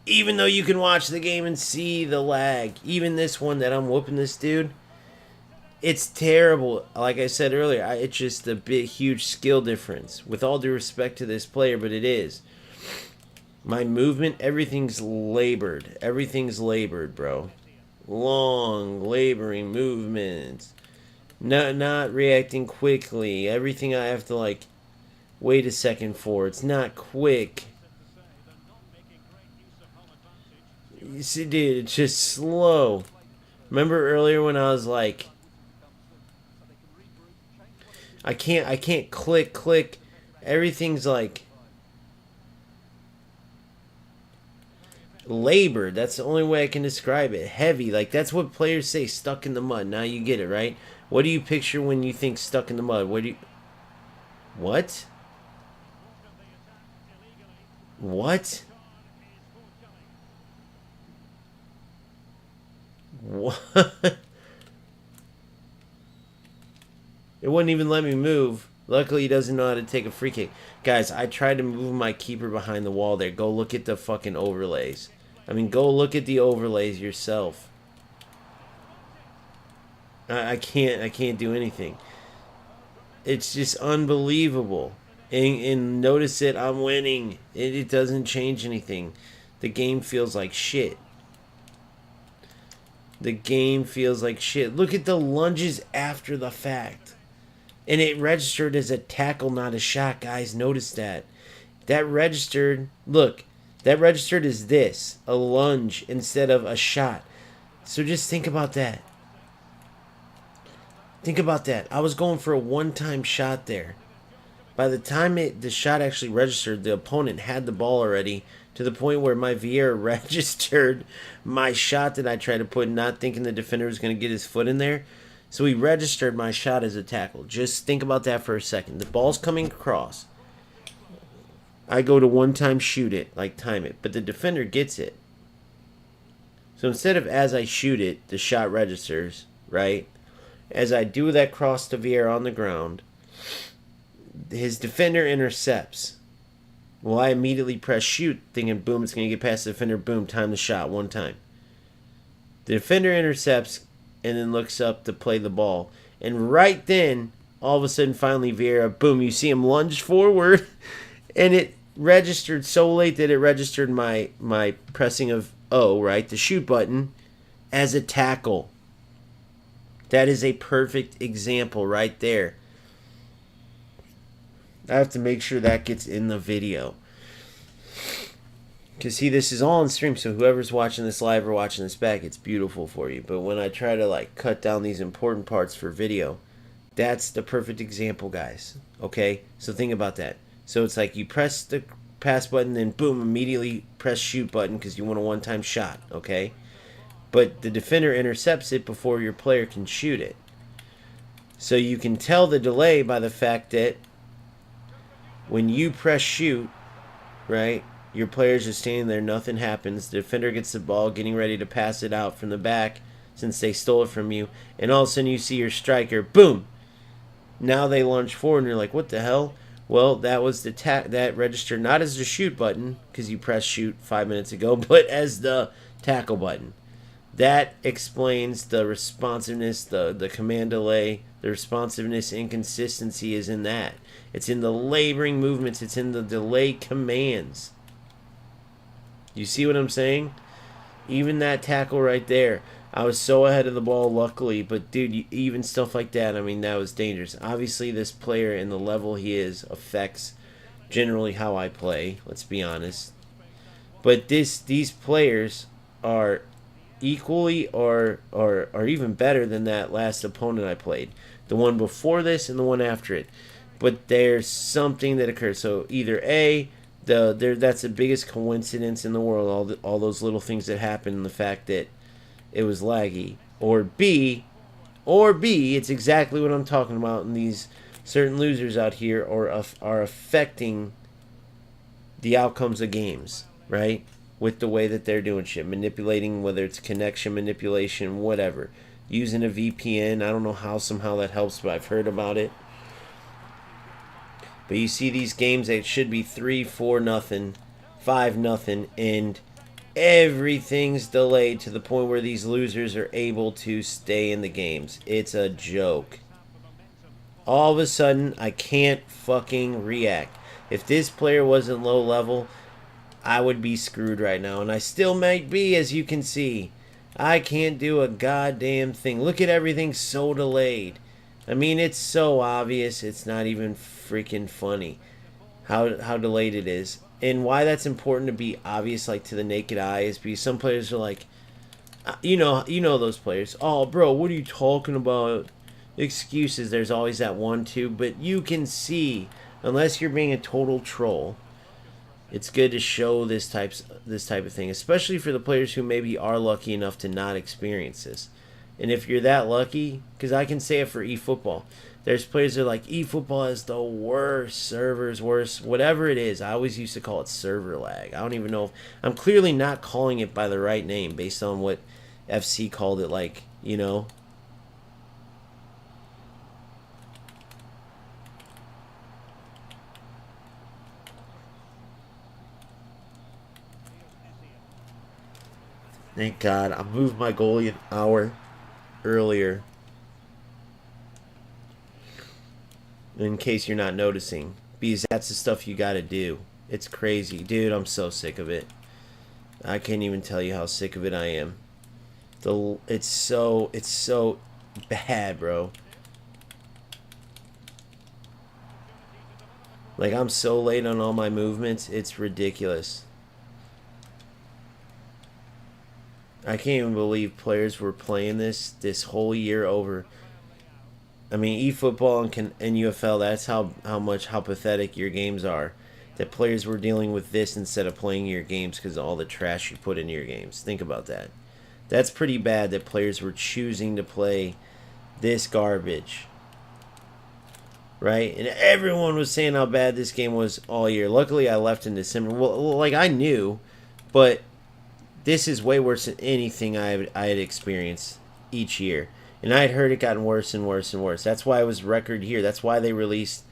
Even though you can watch the game and see the lag. Even this one that I'm whooping this dude. It's terrible. Like I said earlier, it's just a big, huge skill difference. With all due respect to this player, but it is. My movement, everything's labored. Everything's labored, bro. Long, laboring movements. Not reacting quickly. Everything I have to, like, wait a second for. It's not quick. You see, dude, it's just slow. Remember earlier when I was like, I can't click. Everything's like labored. That's the only way I can describe it. Heavy. Like, that's what players say, stuck in the mud. Now you get it, right? What do you picture when you think stuck in the mud? What? What? What? It wouldn't even let me move. Luckily, he doesn't know how to take a free kick. Guys, I tried to move my keeper behind the wall there. Go look at the fucking overlays. I mean, go look at the overlays yourself. I can't do anything. It's just unbelievable. And notice it, I'm winning. It doesn't change anything. The game feels like shit. The game feels like shit. Look at the lunges after the fact. And it registered as a tackle, not a shot, guys. Notice that. That registered, look, that registered as this, a lunge instead of a shot. So just think about that. Think about that. I was going for a one-time shot there. By the time the shot actually registered, the opponent had the ball already, to the point where my VR registered my shot that I tried to put, not thinking the defender was going to get his foot in there. So he registered my shot as a tackle. Just think about that for a second. The ball's coming across. I go to one-time shoot it, like time it, but the defender gets it. So instead of as I shoot it, the shot registers, right? As I do that cross to Vieira on the ground, his defender intercepts. Well, I immediately press shoot, thinking, boom, it's going to get past the defender. Boom, time the shot one time. The defender intercepts and then looks up to play the ball. And right then, all of a sudden, finally, Vieira, boom, you see him lunge forward. And it registered so late that it registered my pressing of O, right, the shoot button, as a tackle. That is a perfect example right there. I have to make sure that gets in the video. Because, see, this is all on stream, so whoever's watching this live or watching this back, it's beautiful for you. But when I try to, like, cut down these important parts for video, that's the perfect example, guys. Okay? So think about that. So it's like you press the pass button, then boom, immediately press shoot button because you want a one-time shot, okay? But the defender intercepts it before your player can shoot it. So you can tell the delay by the fact that when you press shoot, right, your player's just standing there, nothing happens. The defender gets the ball, getting ready to pass it out from the back since they stole it from you, and all of a sudden you see your striker, boom! Now they launch forward and you're like, what the hell? Well, that was the that registered not as the shoot button, because you pressed shoot 5 minutes ago, but as the tackle button. That explains the responsiveness, the command delay, the responsiveness inconsistency is in that. It's in the laboring movements. It's in the delay commands. You see what I'm saying? Even that tackle right there. I was so ahead of the ball, luckily. But, dude, even stuff like that, I mean, that was dangerous. Obviously, this player and the level he is affects generally how I play. Let's be honest. But these players are equally or even better than that last opponent I played. The one before this and the one after it. But there's something that occurs. So either A, that's the biggest coincidence in the world, all those little things that happen, and the fact that it was laggy. Or B, it's exactly what I'm talking about, and these certain losers out here are affecting the outcomes of games, right? With the way that they're doing shit, manipulating, whether it's connection manipulation, whatever. Using a VPN, I don't know how somehow that helps, but I've heard about it. But you see these games that should be 3-4-0, 5-0, and everything's delayed to the point where these losers are able to stay in the games. It's a joke. All of a sudden, I can't fucking react. If this player wasn't low level, I would be screwed right now, and I still might be, as you can see. I can't do a goddamn thing. Look at everything so delayed. I mean, it's so obvious, it's not even freaking funny how delayed it is. And why that's important to be obvious, like, to the naked eye is because some players are like, you know those players. Oh, bro, what are you talking about? Excuses. There's always that one, too. But you can see, unless you're being a total troll, it's good to show this type of thing, especially for the players who maybe are lucky enough to not experience this. And if you're that lucky, because I can say it for eFootball, there's players that are like, eFootball is the worst, servers worse, whatever it is. I always used to call it server lag. I don't even know if I'm clearly not calling it by the right name based on what FC called it, like, you know. Thank God. I moved my goalie an hour earlier. In case you're not noticing. Because that's the stuff you gotta do. It's crazy. Dude, I'm so sick of it. I can't even tell you how sick of it I am. It's so bad, bro. Like, I'm so late on all my movements. It's ridiculous. I can't even believe players were playing this whole year over. I mean, eFootball and UFL, that's how pathetic your games are. That players were dealing with this instead of playing your games because of all the trash you put into your games. Think about that. That's pretty bad that players were choosing to play this garbage. Right? And everyone was saying how bad this game was all year. Luckily, I left in December. Well, like, I knew, but this is way worse than anything I had experienced each year. And I'd heard it gotten worse and worse and worse. That's why it was record here. That's why they released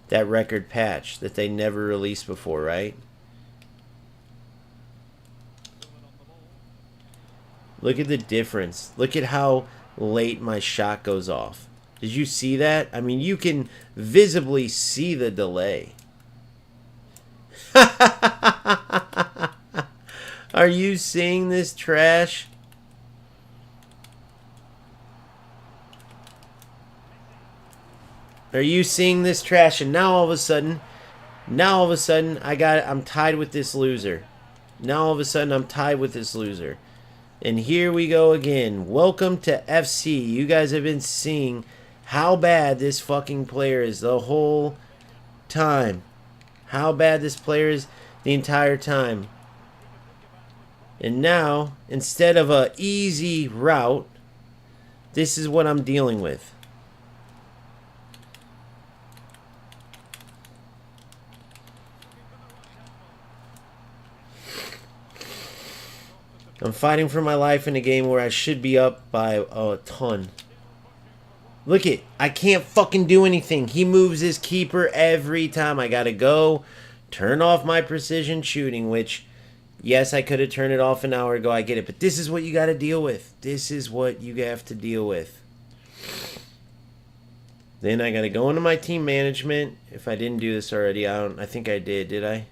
that record patch that they never released before, right? Look at the difference. Look at how late my shot goes off. Did you see that? I mean, you can visibly see the delay. Are you seeing this trash? Are you seeing this trash? And now all of a sudden, I'm tied with this loser. Now all of a sudden I'm tied with this loser. And here we go again. Welcome to FC. You guys have been seeing how bad this fucking player is the whole time. How bad this player is the entire time. And now, instead of a easy route, this is what I'm dealing with. I'm fighting for my life in a game where I should be up by a ton. Look it. I can't fucking do anything. He moves his keeper every time. I gotta go turn off my precision shooting, which, yes, I could have turned it off an hour ago. I get it. But this is what you gotta deal with. This is what you have to deal with. Then I gotta go into my team management. If I didn't do this already, I think I did I?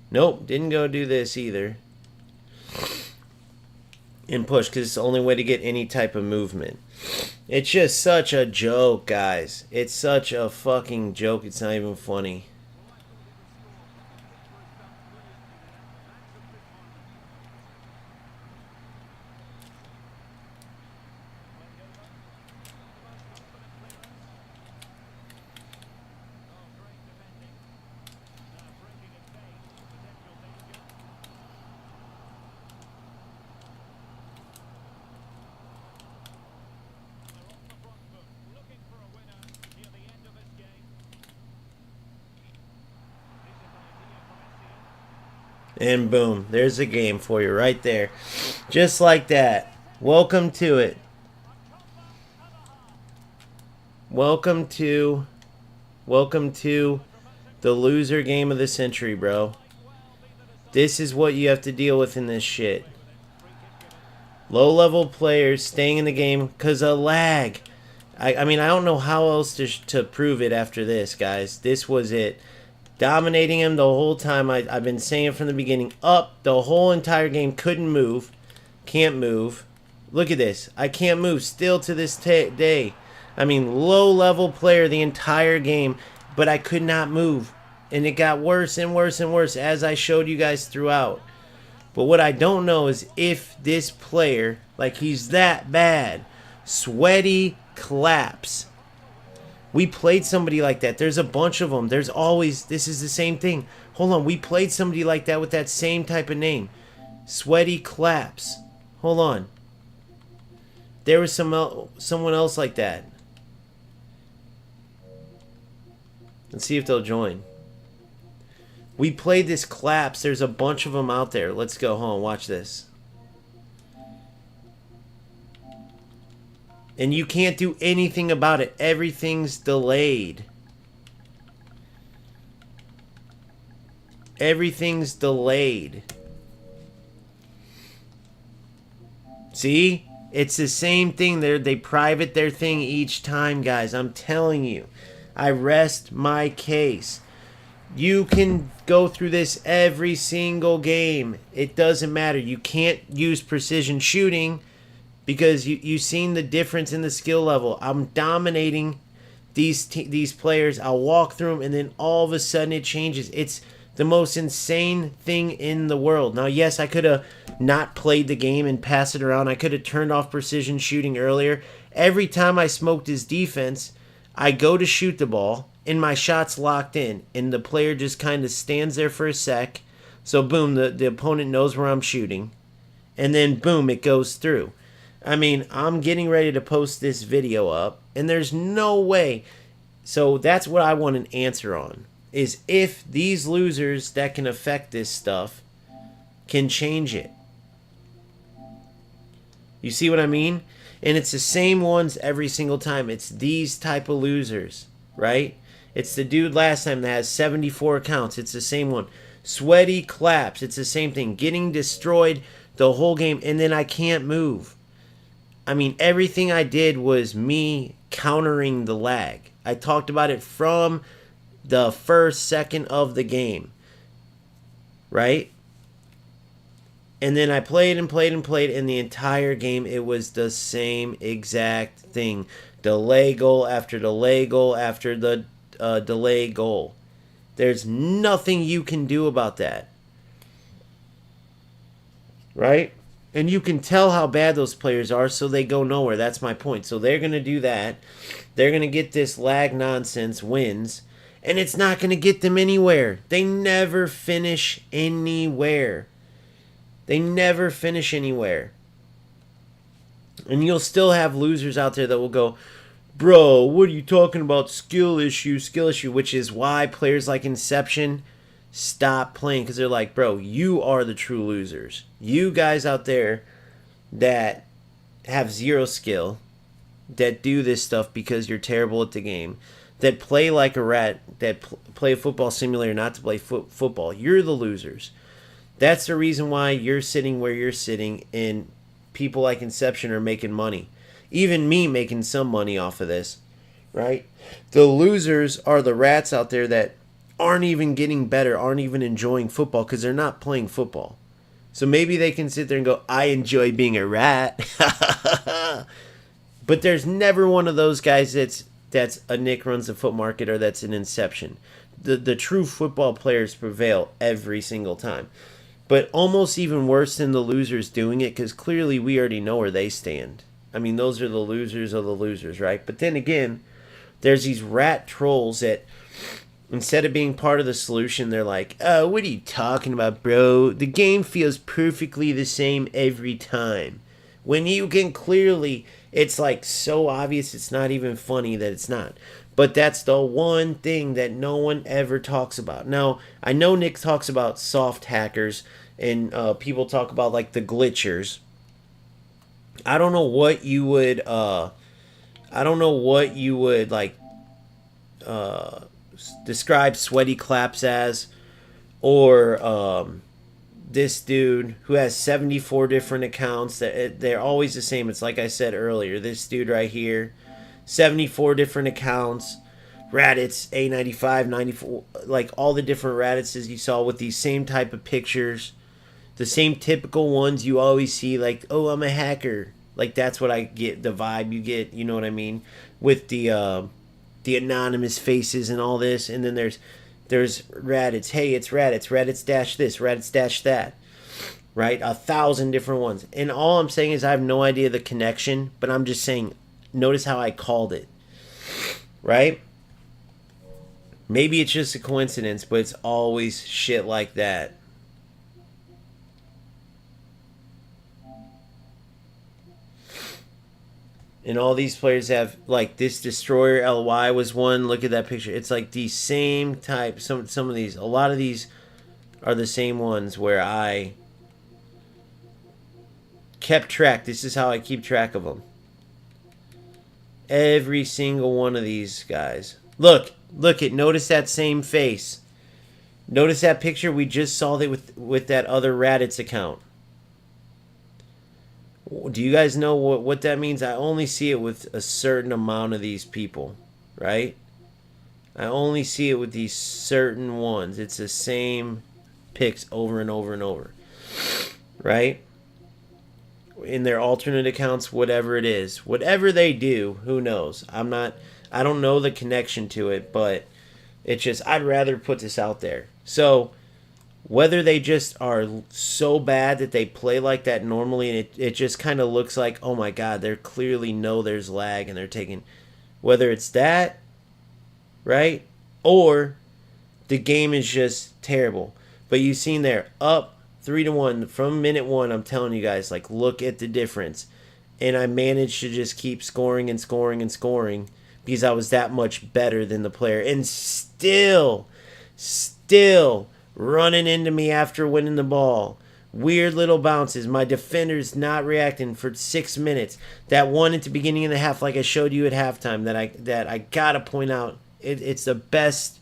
Nope, didn't go do this either. And push, because it's the only way to get any type of movement. It's just such a joke, guys. It's such a fucking joke. It's not even funny. And boom, there's a game for you right there. Just like that. Welcome to it. Welcome to the loser game of the century, bro. This is what you have to deal with in this shit. Low-level players staying in the game because of lag. I mean, I don't know how else to prove it after this, guys. This was it. Dominating him the whole time. I've been saying it from the beginning. Up the whole entire game. Couldn't move. Can't move. Look at this. I can't move still to this day. I mean, low-level player the entire game, but I could not move. And it got worse and worse and worse as I showed you guys throughout. But what I don't know is if this player, like he's that bad, sweaty claps. We played somebody like that. There's a bunch of them. There's always, this is the same thing. Hold on, we played somebody like that with that same type of name. Sweaty claps. Hold on. There was someone else like that. Let's see if they'll join. We played this claps. There's a bunch of them out there. Let's go. Hold on, watch this. And you can't do anything about it. Everything's delayed. Everything's delayed. See? It's the same thing. They private their thing each time, guys. I'm telling you. I rest my case. You can go through this every single game. It doesn't matter. You can't use precision shooting because you've seen the difference in the skill level. I'm dominating these players. I'll walk through them, and then all of a sudden it changes. It's the most insane thing in the world. Now, yes, I could have not played the game and passed it around. I could have turned off precision shooting earlier. Every time I smoked his defense, I go to shoot the ball, and my shot's locked in, and the player just kind of stands there for a sec. So, boom, the opponent knows where I'm shooting. And then, boom, it goes through. I mean, I'm getting ready to post this video up, and there's no way. So that's what I want an answer on, is if these losers that can affect this stuff can change it. You see what I mean? And it's the same ones every single time. It's these type of losers, right? It's the dude last time that has 74 accounts. It's the same one. Sweaty claps. It's the same thing. Getting destroyed the whole game, and then I can't move. I mean, everything I did was me countering the lag. I talked about it from the first second of the game, right? And then I played and played and played, and the entire game, it was the same exact thing. Delay goal after delay goal after the delay goal. There's nothing you can do about that. Right? And you can tell how bad those players are, so they go nowhere. That's my point. So they're going to do that. They're going to get this lag nonsense wins, and it's not going to get them anywhere. They never finish anywhere. They never finish anywhere. And you'll still have losers out there that will go, bro, what are you talking about? Skill issue, which is why players like Inception stop playing, because they're like, bro, you are the true losers. You guys out there that have zero skill, that do this stuff because you're terrible at the game, that play like a rat, that play a football simulator not to play football, you're the losers. That's the reason why you're sitting where you're sitting, and people like Inception are making money. Even me making some money off of this, right? The losers are the rats out there that aren't even getting better, aren't even enjoying football because they're not playing football. So maybe they can sit there and go, I enjoy being a rat. But there's never one of those guys that's a Nick Runs the Foot Market or that's an Inception. The true football players prevail every single time. But almost even worse than the losers doing it, because clearly we already know where they stand. I mean, those are the losers of the losers, right? But then again, there's these rat trolls that instead of being part of the solution, they're like, oh, what are you talking about, bro? The game feels perfectly the same every time. When you can clearly, it's like so obvious it's not even funny that it's not. But that's the one thing that no one ever talks about. Now, I know Nick talks about soft hackers and people talk about like the glitchers. I don't know what you would describe sweaty claps as, or this dude who has 74 different accounts that they're always the same. It's like I said earlier, this dude right here, 74 different accounts, Raditz, A95, 94, like all the different Raditz you saw with these same type of pictures, the same typical ones you always see, like, oh, I'm a hacker. Like, that's what I get, the vibe you get, you know what I mean? With the anonymous faces and all this, and then there's Raditz, hey, it's Raditz dash this, Raditz dash that, right? 1,000 different ones. And all I'm saying is I have no idea the connection, but I'm just saying, notice how I called it, right? Maybe it's just a coincidence, but it's always shit like that. And all these players have, like, this Destroyer LY was one. Look at that picture. It's like the same type. Some of these, a lot of these are the same ones where I kept track. This is how I keep track of them. Every single one of these guys. Look it. Notice that same face. Notice that picture. We just saw that with that other Raditz account. Do you guys know what that means? I only see it with a certain amount of these people, right? I only see it with these certain ones. It's the same pics over and over and over, right? In their alternate accounts, whatever it is. Whatever they do, who knows? I don't know the connection to it, but it's just, I'd rather put this out there. So, whether they just are so bad that they play like that normally and it just kind of looks like, oh my god, they clearly know there's lag and they're taking, whether it's that, right? Or the game is just terrible. But you've seen there, up 3-1 from minute 1, I'm telling you guys, like, look at the difference. And I managed to just keep scoring and scoring and scoring because I was that much better than the player. And still running into me after winning the ball Weird little bounces. My defender's not reacting for 6 minutes. That one at the beginning of the half, like I showed you at halftime, that I gotta point out. It's the best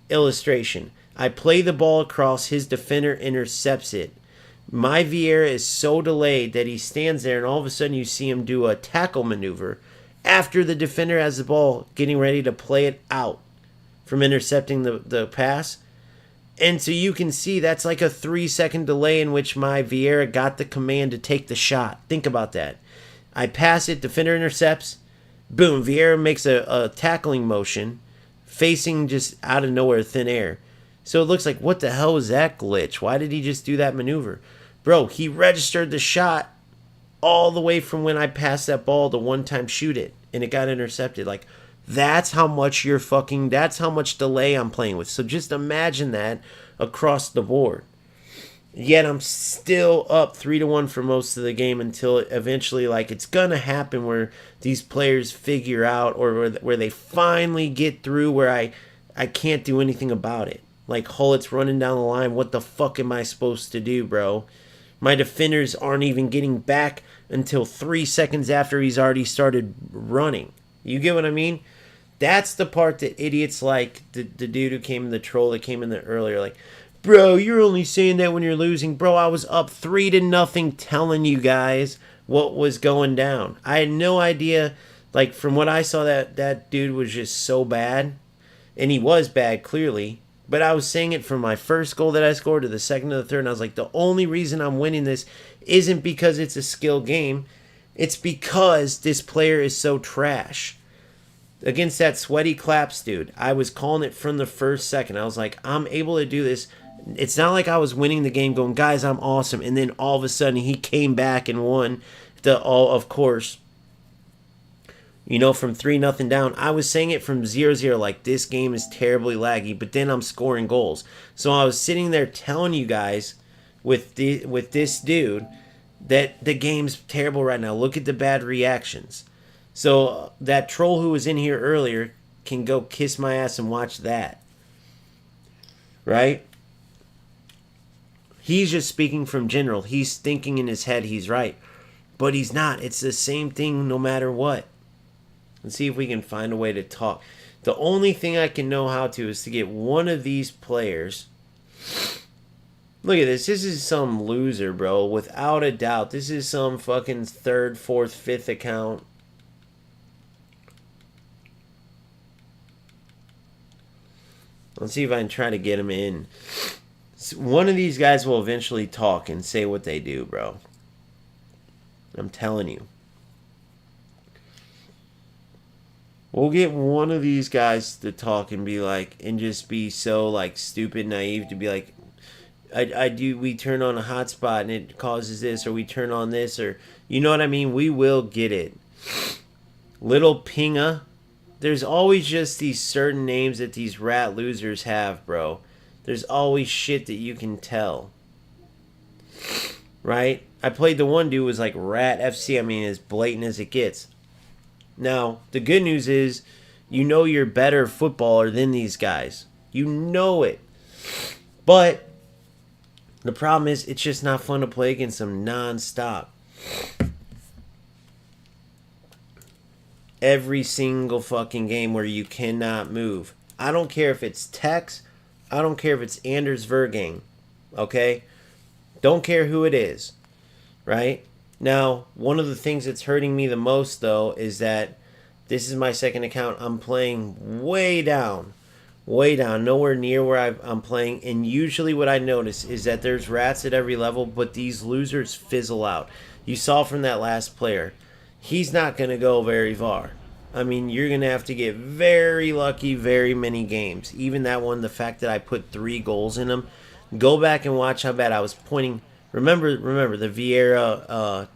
illustration. I play the ball across, his defender intercepts it. My Vieira is so delayed that he stands there, and all of a sudden you see him do a tackle maneuver after the defender has the ball, getting ready to play it out from intercepting the pass. And so you can see that's like a 3-second delay in which my Vieira got the command to take the shot. Think about that. I pass it, defender intercepts, boom, Vieira makes a tackling motion, facing just out of nowhere, thin air. So it looks like, what the hell was that glitch? Why did he just do that maneuver? Bro, he registered the shot all the way from when I passed that ball to one-time shoot it, and it got intercepted. Like, that's how much that's how much delay I'm playing with. So just imagine that across the board. Yet I'm still up 3-1 for most of the game until eventually, like, it's going to happen where these players figure out, or where they finally get through where I can't do anything about it. Like, Hullett's running down the line. What the fuck am I supposed to do, bro? My defenders aren't even getting back until 3 seconds after he's already started running. You get what I mean? That's the part that idiots like the dude who came in, the troll that came in there earlier, like, bro, you're only saying that when you're losing. Bro, I was up 3-0 telling you guys what was going down. I had no idea. Like, from what I saw, that dude was just so bad. And he was bad, clearly. But I was saying it from my first goal that I scored to the second to the third. And I was like, the only reason I'm winning this isn't because it's a skill game. It's because this player is so trash. Against that sweaty claps dude, I was calling it from the first second. I was like, I'm able to do this. It's not like I was winning the game going, guys, I'm awesome. And then all of a sudden he came back and won of course, you know, from 3-0 down. I was saying it from 0-0, like, this game is terribly laggy, but then I'm scoring goals. So I was sitting there telling you guys with this dude that the game's terrible right now. Look at the bad reactions. So that troll who was in here earlier can go kiss my ass and watch that. Right? He's just speaking from general. He's thinking in his head he's right. But he's not. It's the same thing no matter what. Let's see if we can find a way to talk. The only thing I can know how to is to get one of these players. Look at this. This is some loser, bro. Without a doubt. This is some fucking 3rd, 4th, 5th account. Let's see if I can try to get him in. One of these guys will eventually talk and say what they do, bro. I'm telling you. We'll get one of these guys to talk and be like, and just be so, like, stupid, naive to be like, we turn on a hotspot and it causes this, or we turn on this, or, you know what I mean? We will get it. Little Pinga. There's always just these certain names that these rat losers have, bro. There's always shit that you can tell. Right? I played the one dude was like Rat FC. I mean, as blatant as it gets. Now, the good news is, you know you're better footballer than these guys. You know it. But the problem is, it's just not fun to play against them non-stop. Every single fucking game where you cannot move. I don't care if it's Tex. I don't care if it's Anders Vergang. Okay? Don't care who it is. Right? Now, one of the things that's hurting me the most, though, is that this is my second account. I'm playing way down. Way down. Nowhere near where I'm playing. And usually what I notice is that there's rats at every level, but these losers fizzle out. You saw from that last player. He's not going to go very far. I mean, you're going to have to get very lucky very many games. Even that one, the fact that I put 3 goals in him. Go back and watch how bad I was pointing. Remember the Vieira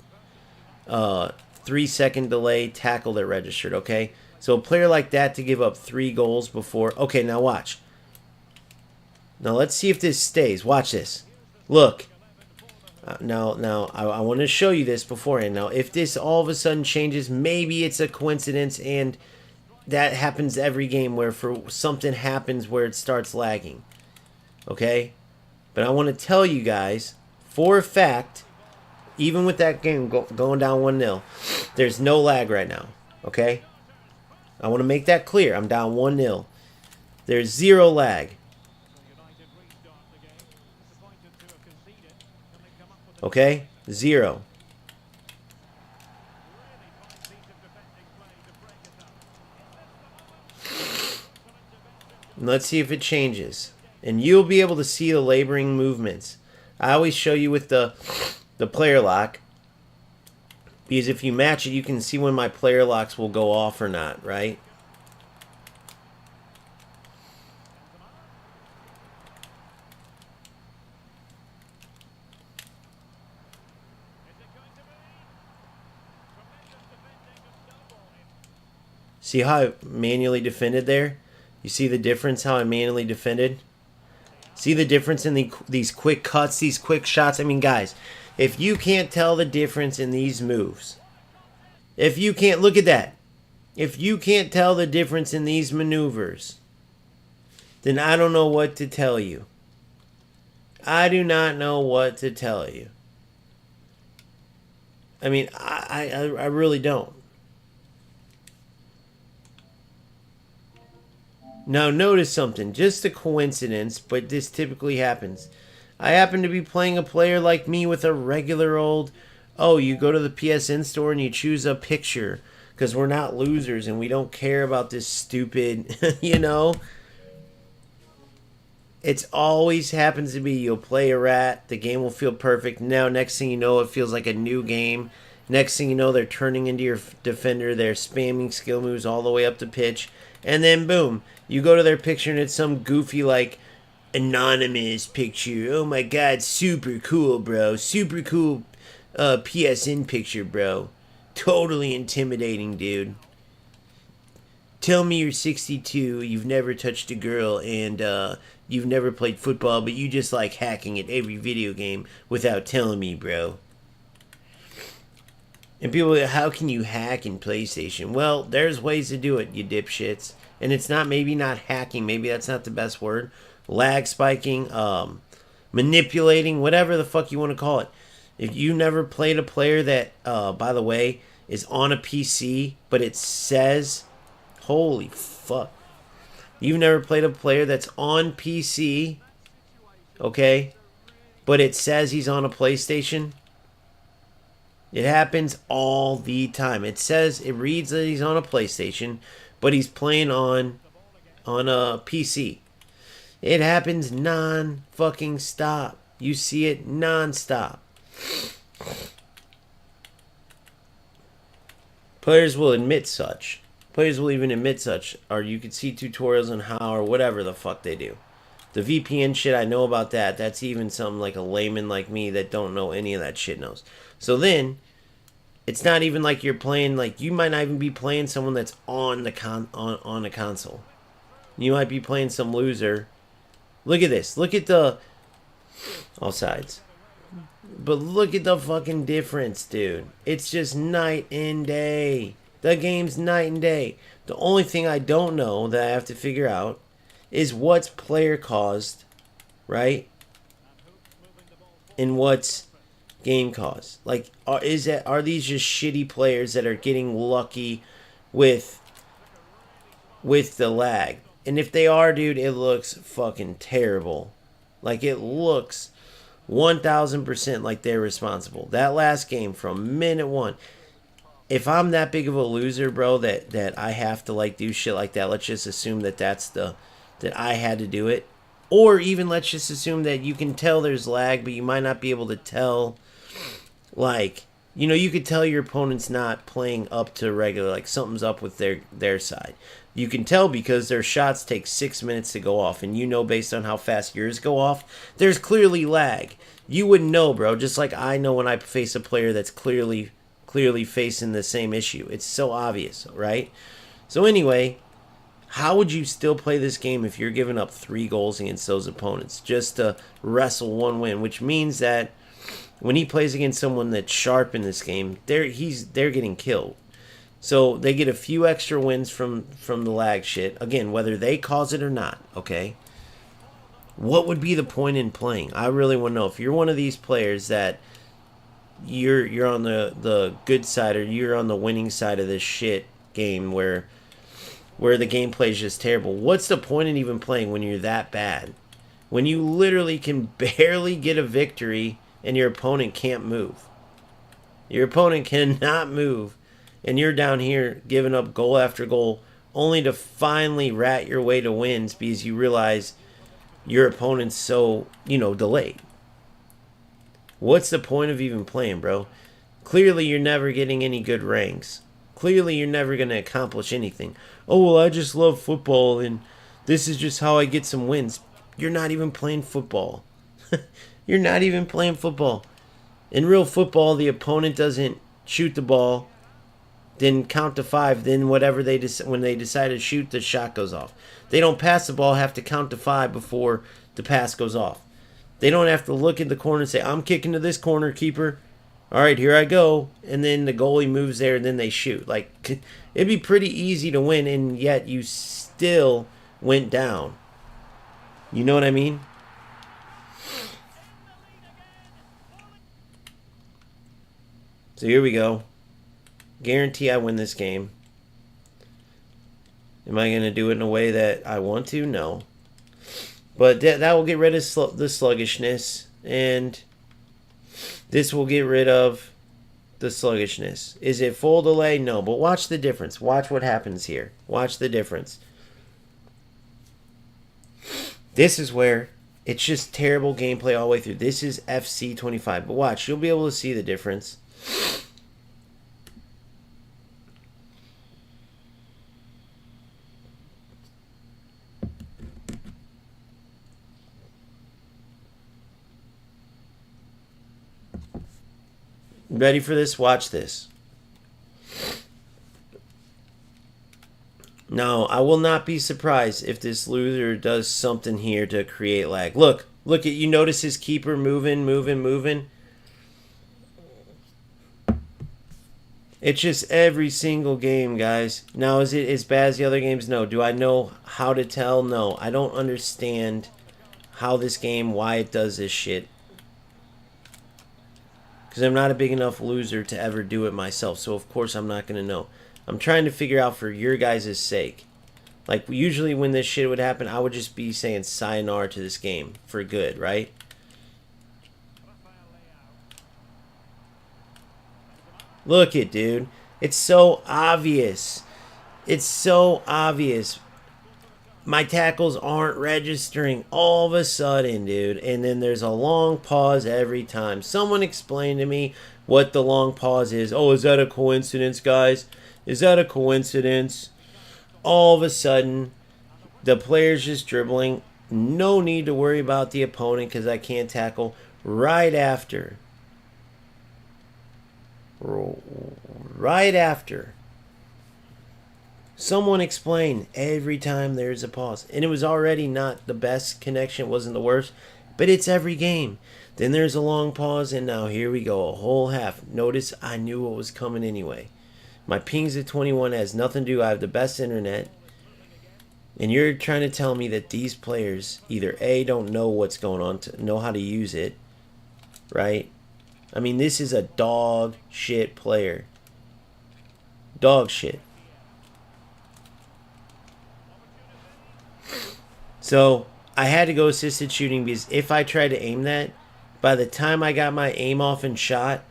3-second delay tackle that registered, okay? So a player like that to give up 3 goals before. Okay, now watch. Now let's see if this stays. Watch this. Look. Now, I want to show you this beforehand. Now, if this all of a sudden changes, maybe it's a coincidence, and that happens every game where something happens where it starts lagging. Okay? But I want to tell you guys, for a fact, even with that game going down 1-0, there's no lag right now. Okay? I want to make that clear. I'm down 1-0. There's zero lag. Okay? Zero. And let's see if it changes. And you'll be able to see the laboring movements. I always show you with the player lock. Because if you match it, you can see when my player locks will go off or not, right? See how I manually defended there? You see the difference how I manually defended? See the difference in these quick cuts, these quick shots? I mean, guys, if you can't tell the difference in these moves, if you can't, look at that. If you can't tell the difference in these maneuvers, then I don't know what to tell you. I do not know what to tell you. I mean, I really don't. Now notice something, just a coincidence, but this typically happens. I happen to be playing a player like me with a regular old, oh, you go to the PSN store and you choose a picture because we're not losers and we don't care about this stupid, you know. It's always happens to be you'll play a rat, the game will feel perfect. Now next thing you know, it feels like a new game. Next thing you know, they're turning into your defender, they're spamming skill moves all the way up the pitch. And then boom, you go to their picture and it's some goofy like anonymous picture. Oh my god, super cool, bro. Super cool PSN picture, bro. Totally intimidating, dude. Tell me you're 62, you've never touched a girl, and you've never played football, but you just like hacking at every video game without telling me, bro. And people go, how can you hack in PlayStation? Well, there's ways to do it, you dipshits. And it's not, maybe not hacking, maybe that's not the best word. Lag spiking, manipulating, whatever the fuck you want to call it. If you never played a player that, by the way, is on a PC, but it says, holy fuck. You've never played a player that's on PC, okay, but it says he's on a PlayStation. It happens all the time. It says, it reads that he's on a PlayStation, but he's playing on a PC. It happens non-fucking stop. You see it non-stop. Players will admit such. Players will even admit such. Or you can see tutorials on how or whatever the fuck they do. The VPN shit, I know about that. That's even something like a layman like me that don't know any of that shit knows. So then, it's not even like you're playing, like, you might not even be playing someone that's on the on a console. You might be playing some loser. Look at this. Look at the all sides. But look at the fucking difference, dude. It's just night and day. The game's night and day. The only thing I don't know that I have to figure out is what's player caused, right? And what's game caused. Like, are these just shitty players that are getting lucky with the lag? And if they are, dude, it looks fucking terrible. Like, it looks 1000% like they're responsible. That last game from minute one. If I'm that big of a loser, bro, that I have to like do shit like that, let's just assume that that I had to do it. Or even let's just assume that you can tell there's lag, but you might not be able to tell, like, you know, you could tell your opponent's not playing up to regular, like something's up with their side. You can tell because their shots take 6 minutes to go off, and you know based on how fast yours go off, there's clearly lag. You wouldn't know, bro, just like I know when I face a player that's clearly facing the same issue. It's so obvious, right? So anyway, how would you still play this game if you're giving up 3 goals against those opponents just to wrestle 1 win? Which means that when he plays against someone that's sharp in this game, they're getting killed. So they get a few extra wins from the lag shit. Again, whether they cause it or not, okay? what would be the point in playing? I really want to know. If you're one of these players that you're on the good side, or you're on the winning side of this shit game where the gameplay is just terrible, what's the point in even playing when you're that bad? When you literally can barely get a victory and your opponent can't move. Your opponent cannot move, and you're down here giving up goal after goal only to finally rat your way to wins because you realize your opponent's so, delayed. What's the point of even playing, bro? Clearly you're never getting any good ranks. Clearly you're never going to accomplish anything. Oh, well, I just love football and this is just how I get some wins. You're not even playing football. You're not even playing football. In real football, the opponent doesn't shoot the ball, then count to 5, then whatever when they decide to shoot, the shot goes off. They don't pass the ball, have to count to 5 before the pass goes off. They don't have to look at the corner and say, I'm kicking to this corner, keeper. All right, here I go. And then the goalie moves there, and then they shoot. Like, it'd be pretty easy to win, and yet you still went down. You know what I mean? So here we go. Guarantee I win this game. Am I going to do it in a way that I want to? No. But that will get rid of the sluggishness. And this will get rid of the sluggishness. Is it full delay? No. But watch the difference. Watch what happens here. Watch the difference. This is where it's just terrible gameplay all the way through. This is FC 25. But watch. You'll be able to see the difference. Ready for this? Watch this. No, I will not be surprised if this loser does something here to create lag. Look at, you notice his keeper moving. It's just every single game, guys. Now, is it as bad as the other games? No. Do I know how to tell? No. I don't understand how this game, why it does this shit. Because I'm not a big enough loser to ever do it myself. So, of course, I'm not going to know. I'm trying to figure out for your guys' sake. Like, usually when this shit would happen, I would just be saying sayonara to this game for good, right? Look it, dude. It's so obvious. It's so obvious. My tackles aren't registering all of a sudden, dude. And then there's a long pause every time. Someone explain to me what the long pause is. Oh, is that a coincidence, guys? Is that a coincidence? All of a sudden, the player's just dribbling. No need to worry about the opponent because I can't tackle right after. Right after. Someone explain every time there's a pause. And it was already not the best connection. It wasn't the worst. But it's every game. Then there's a long pause. And now here we go. A whole half. Notice I knew what was coming anyway. My ping's at 21. Has nothing to do. I have the best internet. And you're trying to tell me that these players either A, don't know what's going on, to know how to use it. Right? I mean, this is a dog shit player. Dog shit. So, I had to go assisted shooting because if I tried to aim that, by the time I got my aim off and shot,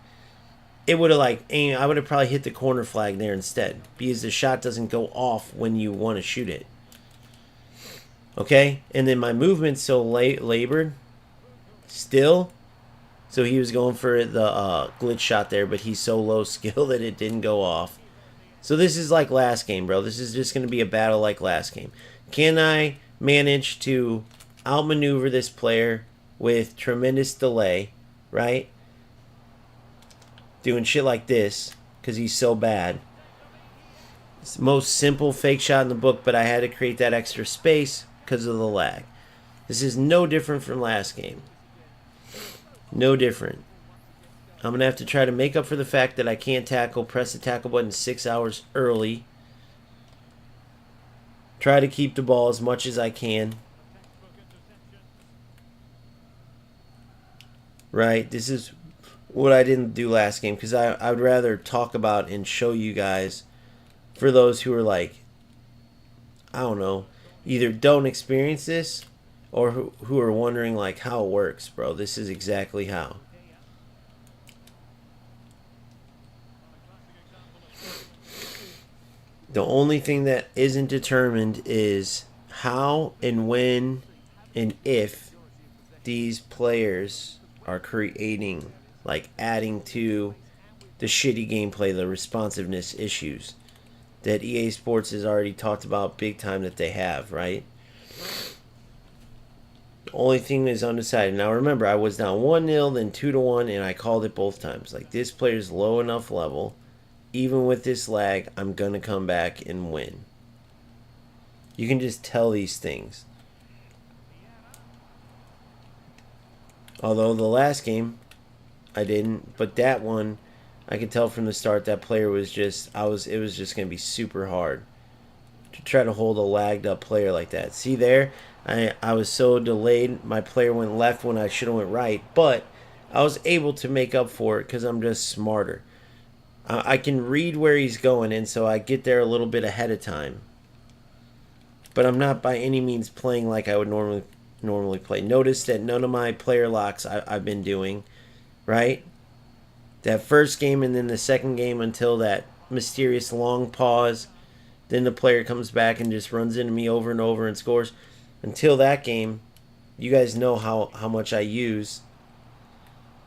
it would have I would have probably hit the corner flag there instead because the shot doesn't go off when you want to shoot it. Okay? And then my movement's so labored still. So he was going for the glitch shot there, but he's so low skill that it didn't go off. So this is like last game, bro. This is just going to be a battle like last game. Can I manage to outmaneuver this player with tremendous delay, right? Doing shit like this because he's so bad. It's the most simple fake shot in the book, but I had to create that extra space because of the lag. This is no different from last game. No different. I'm going to have to try to make up for the fact that I can't tackle, press the tackle button 6 hours early. Try to keep the ball as much as I can. right? This is what I didn't do last game because I would rather talk about and show you guys for those who are like, I don't know, either don't experience this or who are wondering like how it works, bro. This is exactly how. The only thing that isn't determined is how and when and if these players are creating, like adding to the shitty gameplay, the responsiveness issues that EA Sports has already talked about big time that they have, right? The only thing is undecided. Now remember, I was down 1-0, then 2-1, and I called it both times. Like, this player's low enough level. Even with this lag, I'm going to come back and win. You can just tell these things. Although the last game, I didn't. But that one, I could tell from the start that player was just, it was just going to be super hard to try to hold a lagged up player like that. See there? I was so delayed. My player went left when I should have went right. But I was able to make up for it because I'm just smarter. I can read where he's going, and so I get there a little bit ahead of time. But I'm not by any means playing like I would normally play. Notice that none of my player locks I've been doing, right? That first game and then the second game until that mysterious long pause. Then the player comes back and just runs into me over and over and scores. Until that game, you guys know how much I use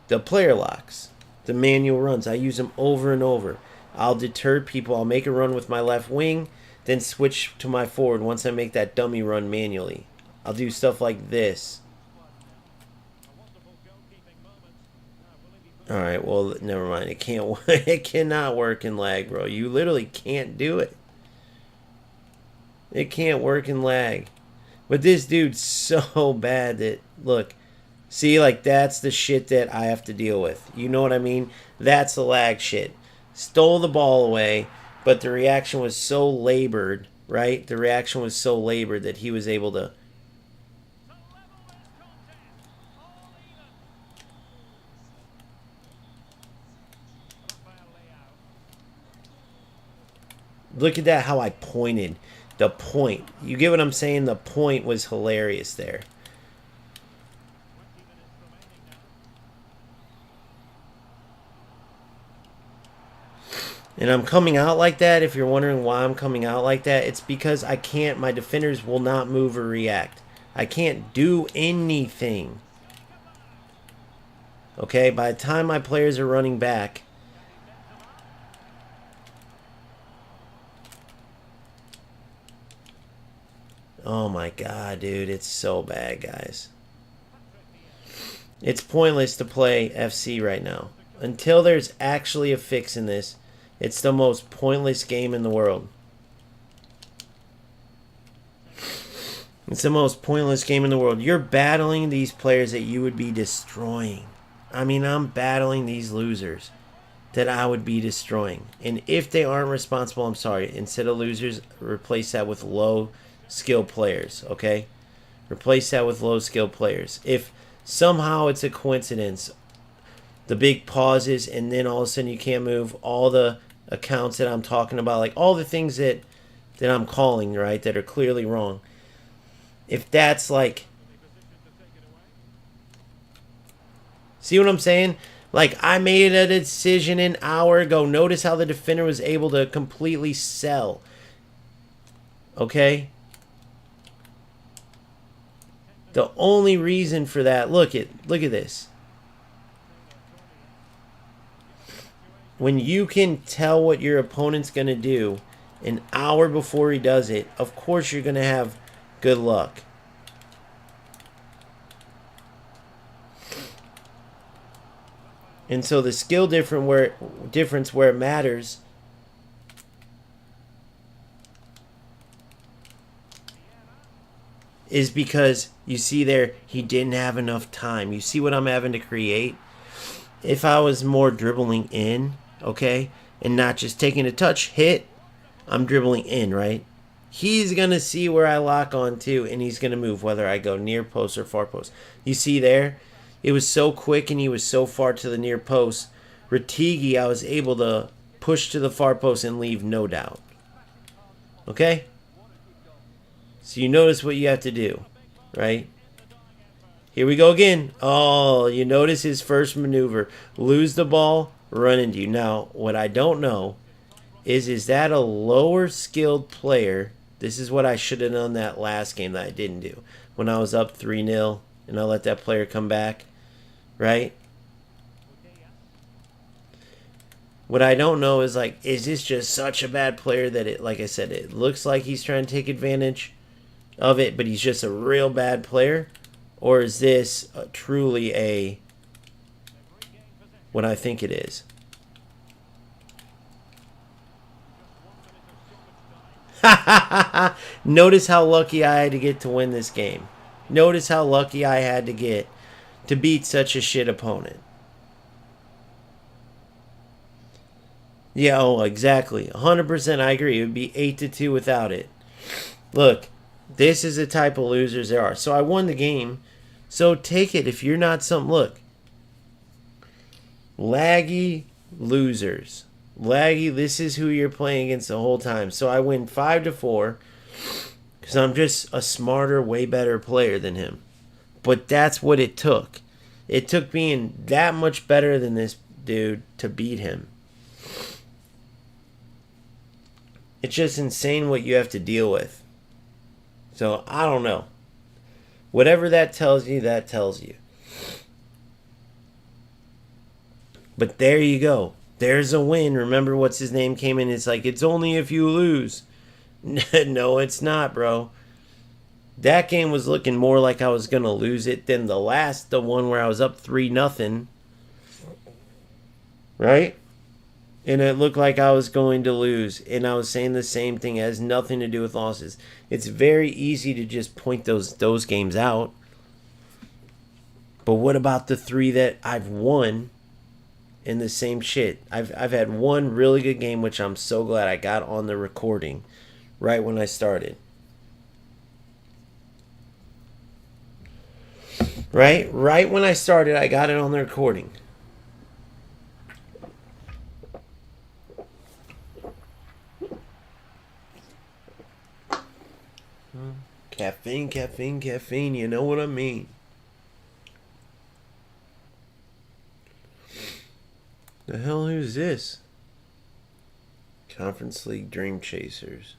the player locks. The manual runs. I use them over and over. I'll deter people. I'll make a run with my left wing, then switch to my forward once I make that dummy run manually. I'll do stuff like this. Alright, well, never mind. It cannot work in lag, bro. You literally can't do it. It can't work in lag. But this dude's so bad that, look, see, like, that's the shit that I have to deal with. You know what I mean? That's the lag shit. Stole the ball away, but the reaction was so labored, right? The reaction was so labored that he was able to... Look at that, how I pointed. The point. You get what I'm saying? The point was hilarious there. And I'm coming out like that. If you're wondering why I'm coming out like that, it's because I can't, my defenders will not move or react. I can't do anything. Okay, by the time my players are running back, oh my god, dude, it's so bad, guys. It's pointless to play FC right now. Until there's actually a fix in this, it's the most pointless game in the world. It's the most pointless game in the world. You're battling these players that you would be destroying. I mean, I'm battling these losers that I would be destroying. And if they aren't responsible, I'm sorry. Instead of losers, replace that with low skill players, okay? Replace that with low skill players. If somehow it's a coincidence, the big pauses and then all of a sudden you can't move, all the accounts that I'm talking about, like all the things that I'm calling, right, that are clearly wrong. If that's like, see what I'm saying? Like, I made a decision an hour ago. Notice how the defender was able to completely sell. Okay? The only reason for that, look at this. When you can tell what your opponent's going to do an hour before he does it, of course you're going to have good luck. And so the skill difference where it matters is because you see there he didn't have enough time. You see what I'm having to create? If I was more dribbling in, okay, and not just taking a touch, hit, I'm dribbling in, right? He's going to see where I lock on to, and he's going to move, whether I go near post or far post. You see there? it was so quick and he was so far to the near post. Ratigi, I was able to push to the far post and leave no doubt. Okay? So you notice what you have to do, right? Here we go again. Oh, you notice his first maneuver. Lose the ball, run into you. Now, what I don't know is that a lower skilled player? This is what I should have done that last game that I didn't do. When I was up 3-0 and I let that player come back, right? What I don't know is, like, is this just such a bad player that it, like I said, it looks like he's trying to take advantage of it, but he's just a real bad player? Or is this truly what I think it is? Notice how lucky I had to get to win this game. Notice how lucky I had to get to beat such a shit opponent. Yeah, oh, exactly. 100% I agree. It would be 8-2 without it. Look, this is the type of losers there are. So I won the game. So take it if you're not some... Look. Laggy losers. Laggy, this is who you're playing against the whole time. So I win 5-4 because I'm just a smarter, way better player than him. But that's what it took. It took being that much better than this dude to beat him. It's just insane what you have to deal with. So, I don't know. Whatever that tells you, that tells you. But there you go. There's a win. Remember what's his name came in. It's like, it's only if you lose. No, it's not, bro. That game was looking more like I was going to lose it than the one where I was up 3-0. Right? And it looked like I was going to lose. And I was saying the same thing. It has nothing to do with losses. It's very easy to just point those games out. But what about the 3 that I've won in the same shit? I've had one really good game, which I'm so glad I got on the recording right when I started. Right when I started, I got it on the recording. Caffeine, caffeine, caffeine. You know what I mean. The hell, who's this? Conference League Dream Chasers.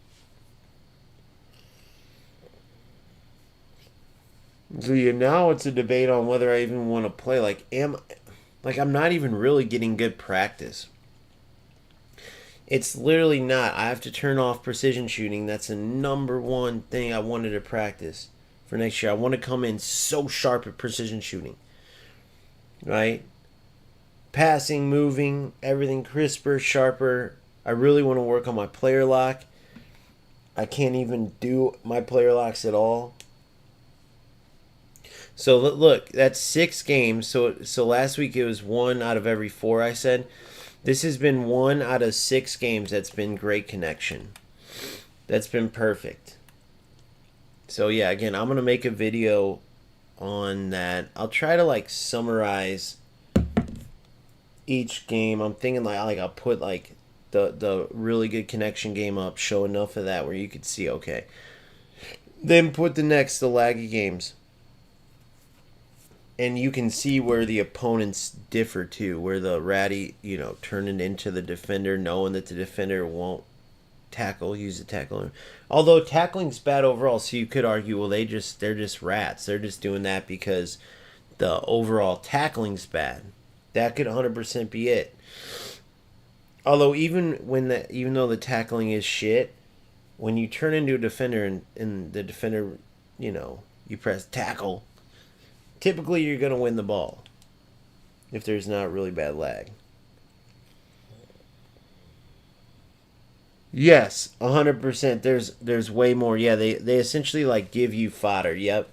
So now it's a debate on whether I even want to play. I'm not even really getting good practice. It's literally not. I have to turn off precision shooting. That's the number one thing I wanted to practice for next year. I want to come in so sharp at precision shooting. Right? Passing, moving, everything crisper, sharper. I really want to work on my player lock. I can't even do my player locks at all. So look, that's 6 games. So last week it was 1 out of every 4 I said. This has been 1 out of 6 games that's been great connection. That's been perfect. So yeah, again, I'm going to make a video on that. I'll try to summarize each game. I'm thinking I'll put the really good connection game up, show enough of that where you could see okay. Then put the laggy games. And you can see where the opponents differ too, where the ratty, turning into the defender, knowing that the defender won't use the tackle. Although tackling's bad overall, so you could argue, well, they're just rats. They're just doing that because the overall tackling's bad. That could 100% be it. Although even though the tackling is shit, when you turn into a defender and the defender, you press tackle, typically you're going to win the ball if there's not really bad lag. Yes, 100%. There's way more. Yeah, they essentially give you fodder. Yep.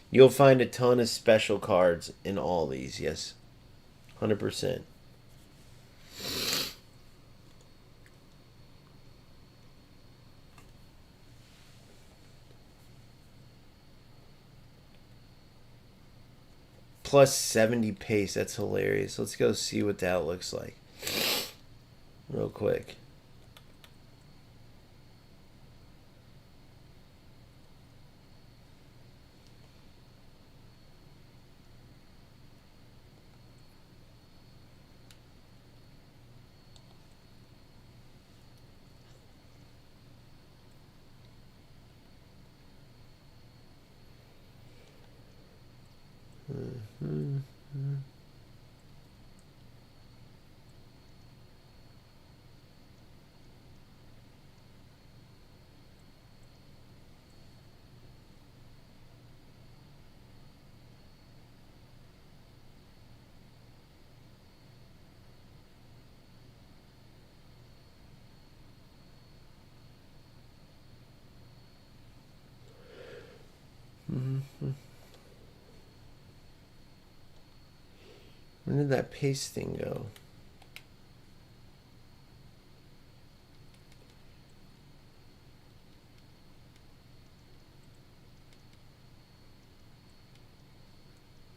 You'll find a ton of special cards in all these. Yes. 100%. plus 70 pace. That's hilarious. Let's go see what that looks like real quick. Where did that pace thing go?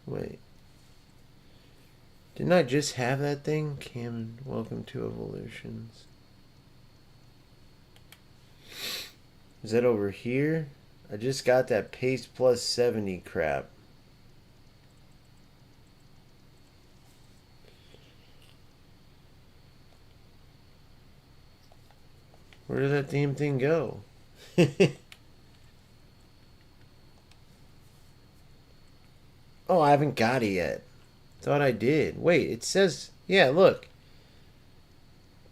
Wait. Didn't I just have that thing? Cameron, welcome to Evolutions. Is that over here? I just got that pace plus 70 crap. Where did that damn thing go? Oh, I haven't got it yet. Thought I did. Wait, it says... Yeah, look.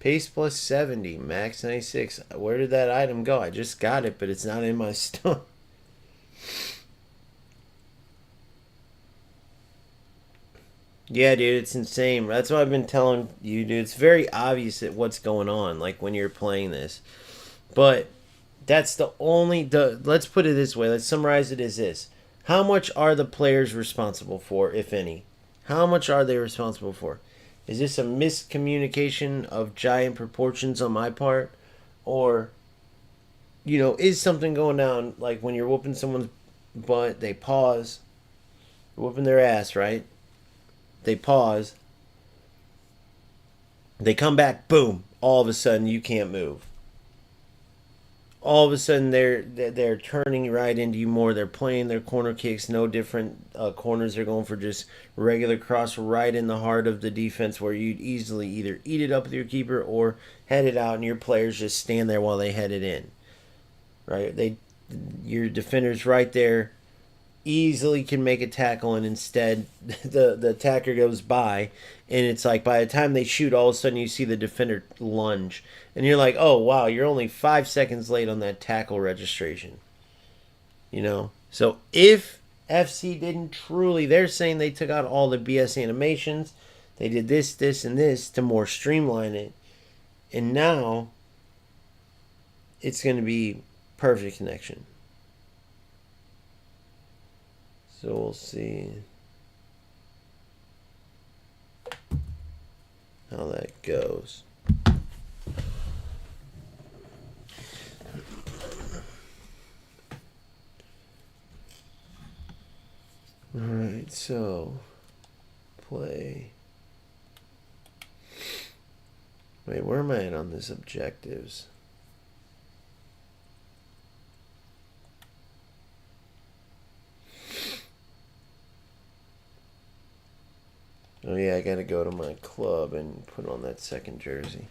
Pace plus 70, max 96. Where did that item go? I just got it, but it's not in my store. Yeah, dude, it's insane. That's what I've been telling you, dude. It's very obvious that what's going on, like, when you're playing this. But that's the only... Let's put it this way. Let's summarize it as this. How much are the players responsible for, if any? How much are they responsible for? Is this a miscommunication of giant proportions on my part? Or, you know, is something going down, like when you're whooping someone's butt, they pause, you're whooping their ass, right? They pause, they come back, boom, all of a sudden you can't move. All of a sudden they're turning right into you more. They're playing their corner kicks, no different corners. They're going for just regular cross right in the heart of the defense, where you'd easily either eat it up with your keeper or head it out, and your players just stand there while they head it in. Right? Your defender's right there, easily can make a tackle, and instead the attacker goes by, and it's like by the time they shoot, all of a sudden you see the defender lunge, and you're like, oh wow, you're only 5 seconds late on that tackle registration. You know, so if FC didn't truly, they're saying they took out all the BS animations, they did this, and this to more streamline it, and now it's going to be perfect connection. So we'll see how that goes. Alright, so play. Wait, where am I at on this objectives? Oh yeah, I gotta go to my club and put on that second jersey.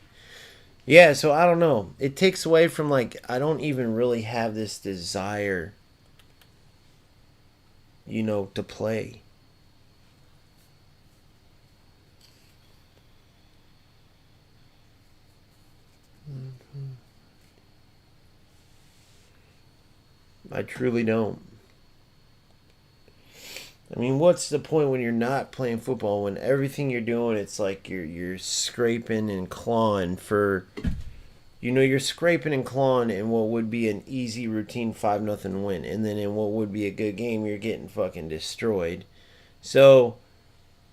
Yeah, so I don't know. It takes away from, like, I don't even really have this desire, you know, to play. I truly don't. I mean, what's the point when you're not playing football, when everything you're doing, it's like you're scraping and clawing for, you know, you're scraping and clawing in what would be an easy routine 5-0 win, and then in what would be a good game, you're getting fucking destroyed. So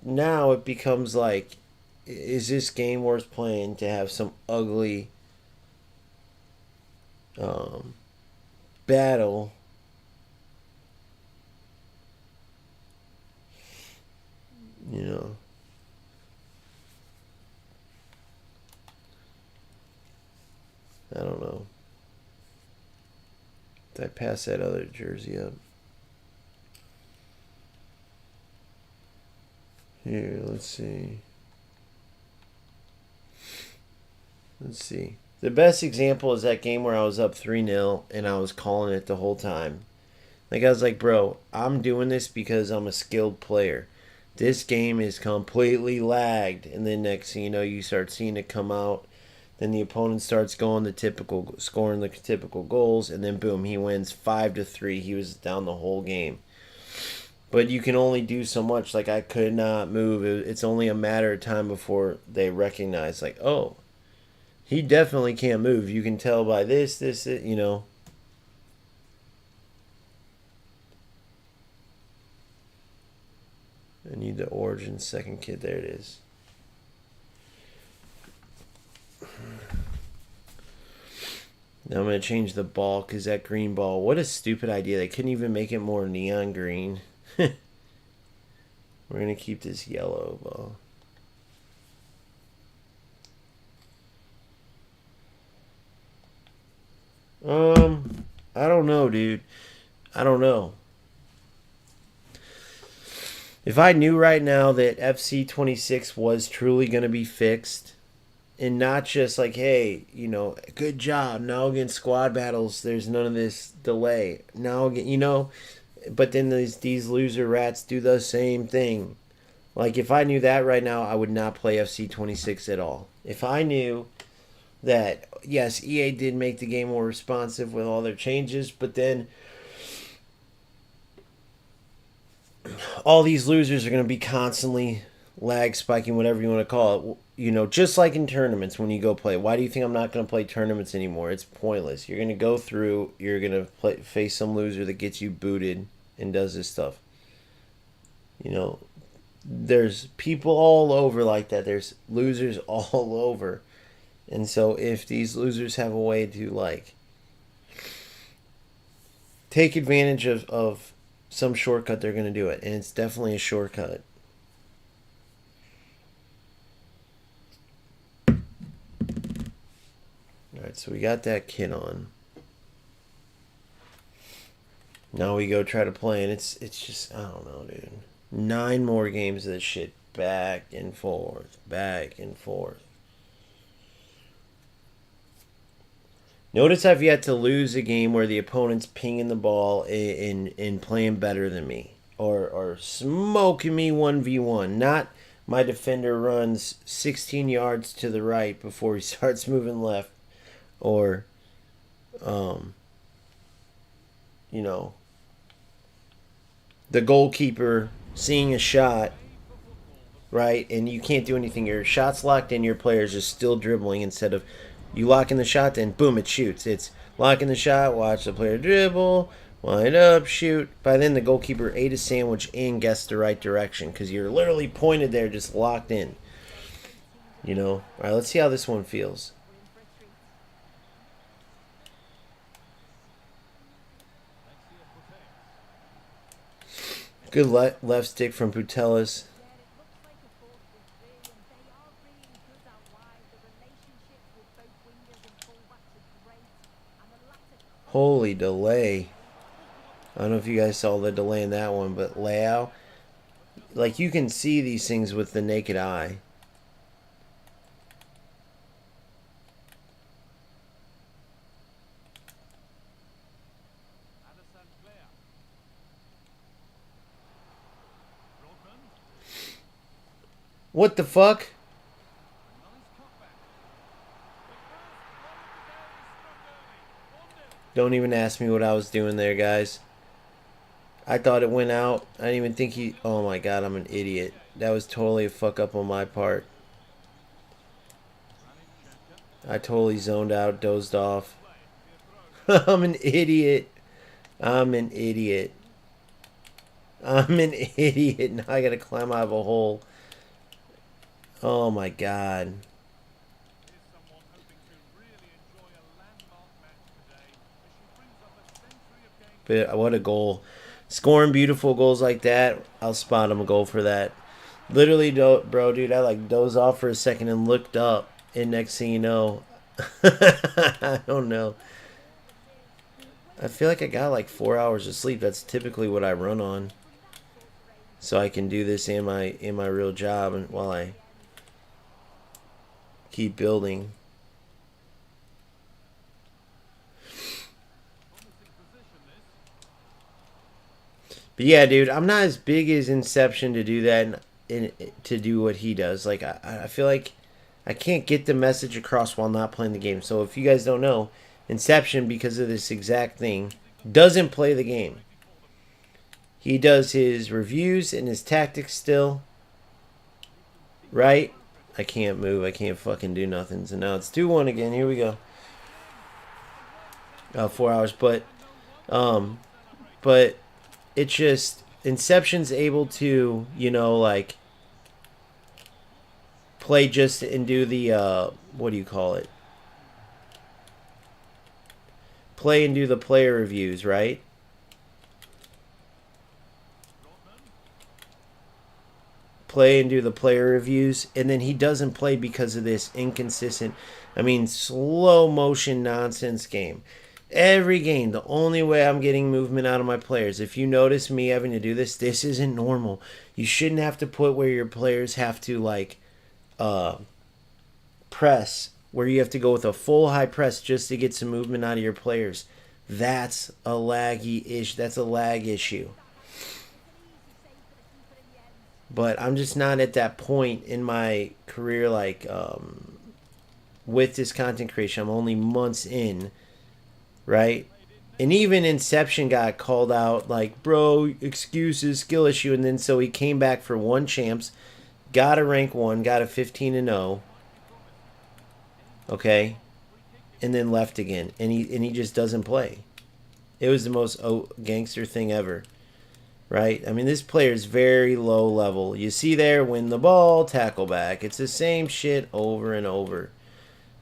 now it becomes like, is this game worth playing to have some ugly battle Did I pass that other jersey up? Here, let's see. Let's see. The best example is that game where I was up 3-0 and I was calling it the whole time. Like, I was like, bro, I'm doing this because I'm a skilled player. This game is completely lagged. And then next thing you know, you start seeing it come out. Then the opponent starts scoring the typical goals. And then boom, he wins 5-3. He was down the whole game. But you can only do so much. Like, I could not move. It's only a matter of time before they recognize, like, oh, he definitely can't move. You can tell by this, you know. I need the Origin second kit. There it is. Now I'm going to change the ball because that green ball, what a stupid idea. They couldn't even make it more neon green. We're going to keep this yellow ball. I don't know, dude. I don't know. If I knew right now that FC26 was truly going to be fixed, and not just like, hey, you know, good job, now against squad battles, there's none of this delay. Now, you know, but then these loser rats do the same thing. Like, if I knew that right now, I would not play FC26 at all. If I knew that, yes, EA did make the game more responsive with all their changes, but then all these losers are going to be constantly lag spiking, whatever you want to call it. You know, just like in tournaments when you go play. Why do you think I'm not going to play tournaments anymore? It's pointless. You're going to go through, you're going to face some loser that gets you booted and does this stuff. You know, there's people all over like that. There's losers all over. And so if these losers have a way to, like, take advantage of some shortcut, they're going to do it. And it's definitely a shortcut. Alright, so we got that kit on. Now we go try to play, and it's just, I don't know, dude. 9 more games of this shit. Back and forth. Back and forth. Notice I've yet to lose a game where the opponent's pinging the ball and playing better than me. Or smoking me 1v1. Not my defender runs 16 yards to the right before he starts moving left. Or, you know, the goalkeeper seeing a shot, right? And you can't do anything. Your shot's locked in, your player's just still dribbling instead of... You lock in the shot, then boom, it shoots. It's lock in the shot, watch the player dribble, wind up, shoot. By then, the goalkeeper ate a sandwich and guessed the right direction because you're literally pointed there, just locked in. You know? All right, let's see how this one feels. Good left stick from Putellas. Holy delay. I don't know if you guys saw the delay in that one, but Leao, like, you can see these things with the naked eye. What the fuck? Don't even ask me what I was doing there, guys. I thought it went out. I didn't even think he... Oh my god, I'm an idiot. That was totally a fuck up on my part. I totally zoned out, dozed off. I'm an idiot. I'm an idiot. I'm an idiot. Now I gotta climb out of a hole. Oh my god. But what a goal. Scoring beautiful goals like that, I'll spot him a goal for that. Literally, bro, dude, I like dozed off for a second and looked up. And next thing you know, I don't know. I feel like I got like 4 hours of sleep. That's typically what I run on. So I can do this in my real job and while I keep building. But yeah, dude, I'm not as big as Inception to do that and to do what he does. Like I feel like I can't get the message across while not playing the game. So if you guys don't know, Inception, because of this exact thing, doesn't play the game. He does his reviews and his tactics still. Right? I can't move. I can't fucking do nothing. So now it's 2-1 again. Here we go. 4 hours. But it's just Inception's able to, you know, like play just and do the what do you call it? Play and do the player reviews, right? Play and do the player reviews, and then he doesn't play because of this inconsistent, I mean, slow motion nonsense game. Every game, the only way I'm getting movement out of my players, if you notice me having to do this isn't normal. You shouldn't have to put where your players have to, like, press, where you have to go with a full high press just to get some movement out of your players. That's a laggy issue. That's a lag issue. But I'm just not at that point in my career, like, with this content creation. I'm only months in, right? And even Inception got called out, like, bro, excuses, skill issue. And then so he came back for 1 champs, got a rank 1, got a 15-0. Okay? And then left again. And he just doesn't play. It was the most gangster thing ever. Right? I mean, this player is very low level. You see there, win the ball, tackle back. It's the same shit over and over.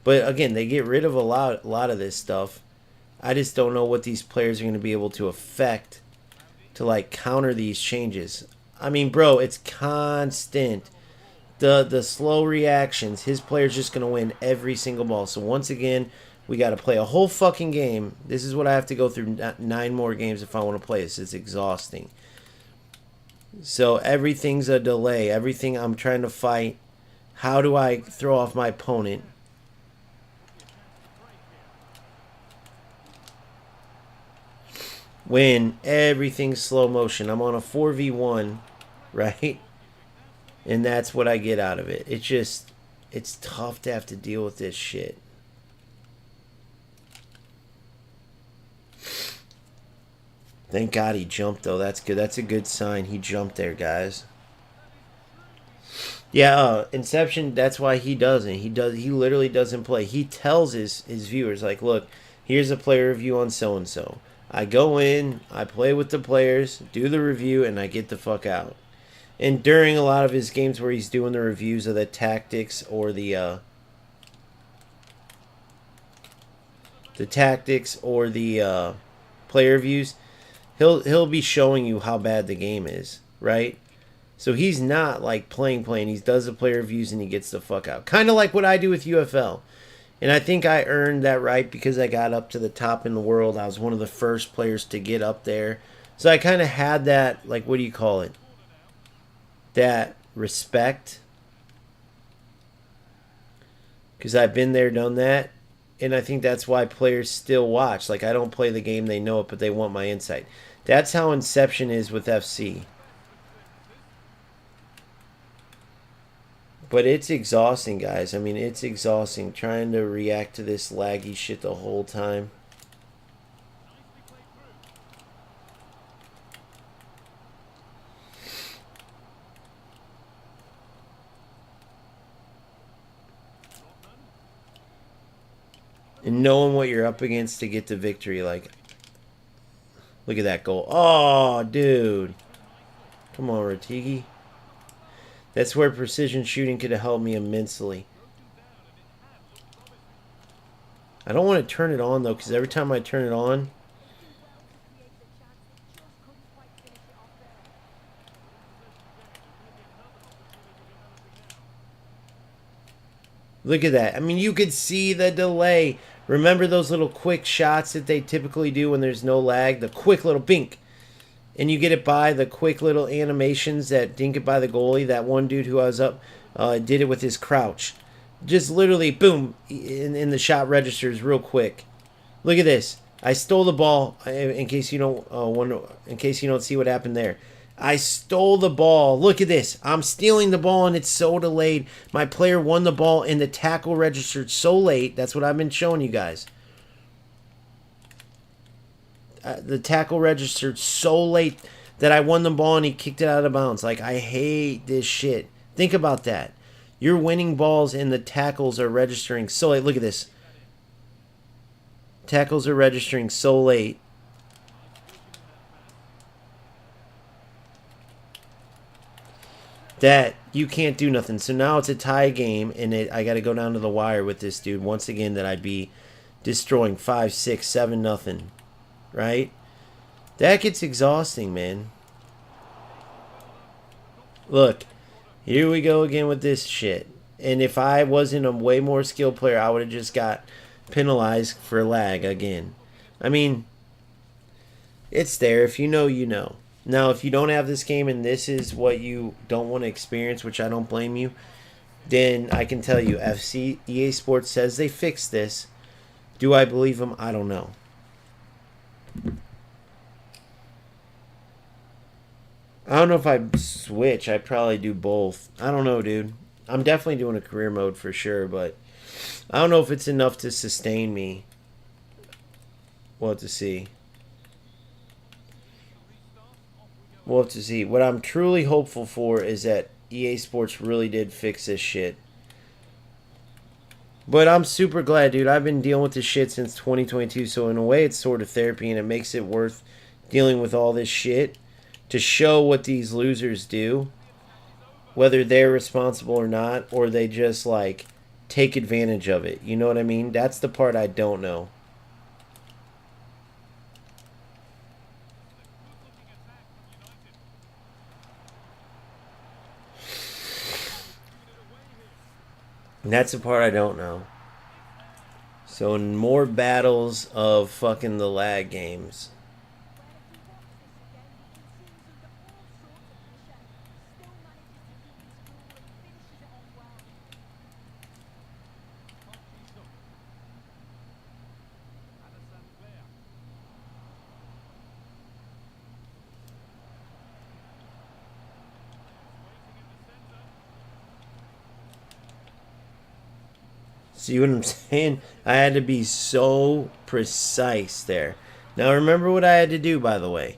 But again, they get rid of a lot of this stuff. I just don't know what these players are going to be able to affect to, like, counter these changes. I mean, bro, it's constant. The slow reactions. His player's just going to win every single ball. So once again, we got to play a whole fucking game. This is what I have to go through 9 more games if I want to play this. It's exhausting. So everything's a delay. Everything I'm trying to fight. How do I throw off my opponent? When everything's slow motion. I'm on a 4v1, right? And that's what I get out of it. It's tough to have to deal with this shit. Thank God he jumped, though. That's good. That's a good sign. He jumped there, guys. Yeah, Inception, that's why he doesn't. He literally doesn't play. He tells his viewers, like, look, here's a player review on so-and-so. I go in, I play with the players, do the review, and I get the fuck out. And during a lot of his games where he's doing the reviews of the tactics or the player reviews, he'll be showing you how bad the game is, right? So he's not like playing. He does the player reviews and he gets the fuck out. Kind of like what I do with UFL. And I think I earned that right because I got up to the top in the world. I was one of the first players to get up there. So I kind of had that, like, what do you call it? That respect. Because I've been there, done that. And I think that's why players still watch. Like, I don't play the game, they know it, but they want my insight. That's how Inception is with FC. But it's exhausting, guys. I mean, it's exhausting trying to react to this laggy shit the whole time. And knowing what you're up against to get the victory, like, look at that goal. Oh, dude. Come on, Ratigi. That's where precision shooting could have helped me immensely. I don't want to turn it on, though, because every time I turn it on... Look at that. I mean, you could see the delay. Remember those little quick shots that they typically do when there's no lag? The quick little bink. And you get it by the quick little animations that dink it by the goalie. That one dude who I was up did it with his crouch. Just literally, boom, in the shot registers real quick. Look at this. I stole the ball. In case you don't in case you don't see what happened there. I stole the ball. Look at this. I'm stealing the ball and it's so delayed. My player won the ball and the tackle registered so late. That's what I've been showing you guys. The tackle registered so late that I won the ball and he kicked it out of bounds. Like, I hate this shit. Think about that. You're winning balls and the tackles are registering so late. Look at this. Tackles are registering so late. That you can't do nothing. So now it's a tie game, and I got to go down to the wire with this dude once again. That I'd be destroying 5, 6, 7, nothing, right? That gets exhausting, man. Look, here we go again with this shit. And if I wasn't a way more skilled player, I would have just got penalized for lag again. I mean, it's there. If you know, you know. Now, if you don't have this game and this is what you don't want to experience, which I don't blame you, then I can tell you, EA Sports says they fixed this. Do I believe them? I don't know. I don't know if I switch. I'd probably do both. I don't know, dude. I'm definitely doing a career mode for sure, but I don't know if it's enough to sustain me. We'll have to see. We'll have to see. What I'm truly hopeful for is that EA Sports really did fix this shit. But I'm super glad, dude. I've been dealing with this shit since 2022, so in a way it's sort of therapy, and it makes it worth dealing with all this shit to show what these losers do, whether they're responsible or not, or they just, like, take advantage of it. You know what I mean? That's the part I don't know. And that's the part I don't know. So in more battles of fucking the lag games. See what I'm saying? I had to be so precise there. Now remember what I had to do, by the way.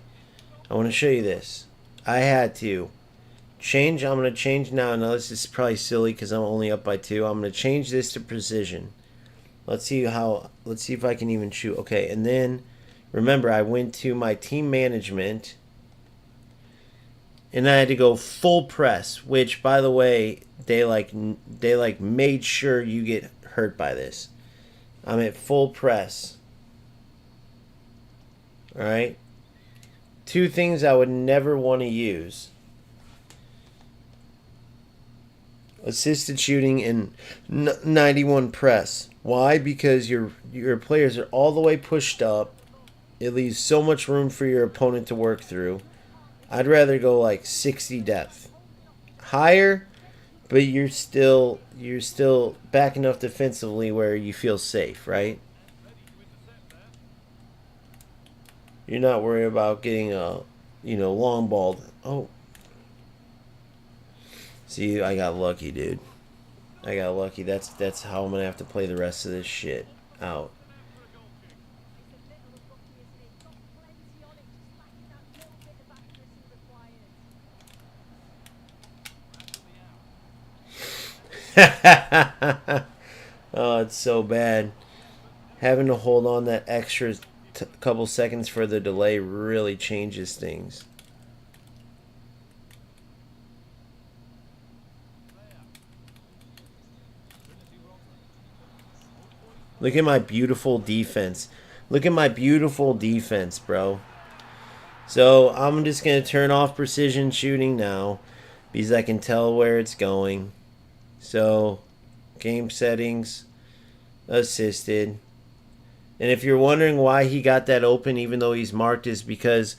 I want to show you this. I had to change. I'm going to change now. Now this is probably silly because I'm only up by 2. I'm going to change this to precision. Let's see if I can even shoot. Okay, and then remember I went to my team management and I had to go full press, which by the way, they made sure you get hurt by this. I'm at full press. Alright? 2 things I would never want to use. Assisted shooting and 91 press. Why? Because your players are all the way pushed up. It leaves so much room for your opponent to work through. I'd rather go like 60 depth. Higher, but you're still back enough defensively where you feel safe, right? You're not worried about getting a, long balled. Oh. See, I got lucky, dude. I got lucky. That's how I'm going to have to play the rest of this shit out. Oh, it's so bad. Having to hold on that extra couple seconds for the delay really changes things. Look at my beautiful defense. Look at my beautiful defense, bro. So I'm just going to turn off precision shooting now because I can tell where it's going. So game settings, assisted, And if you're wondering why he got that open even though he's marked, is because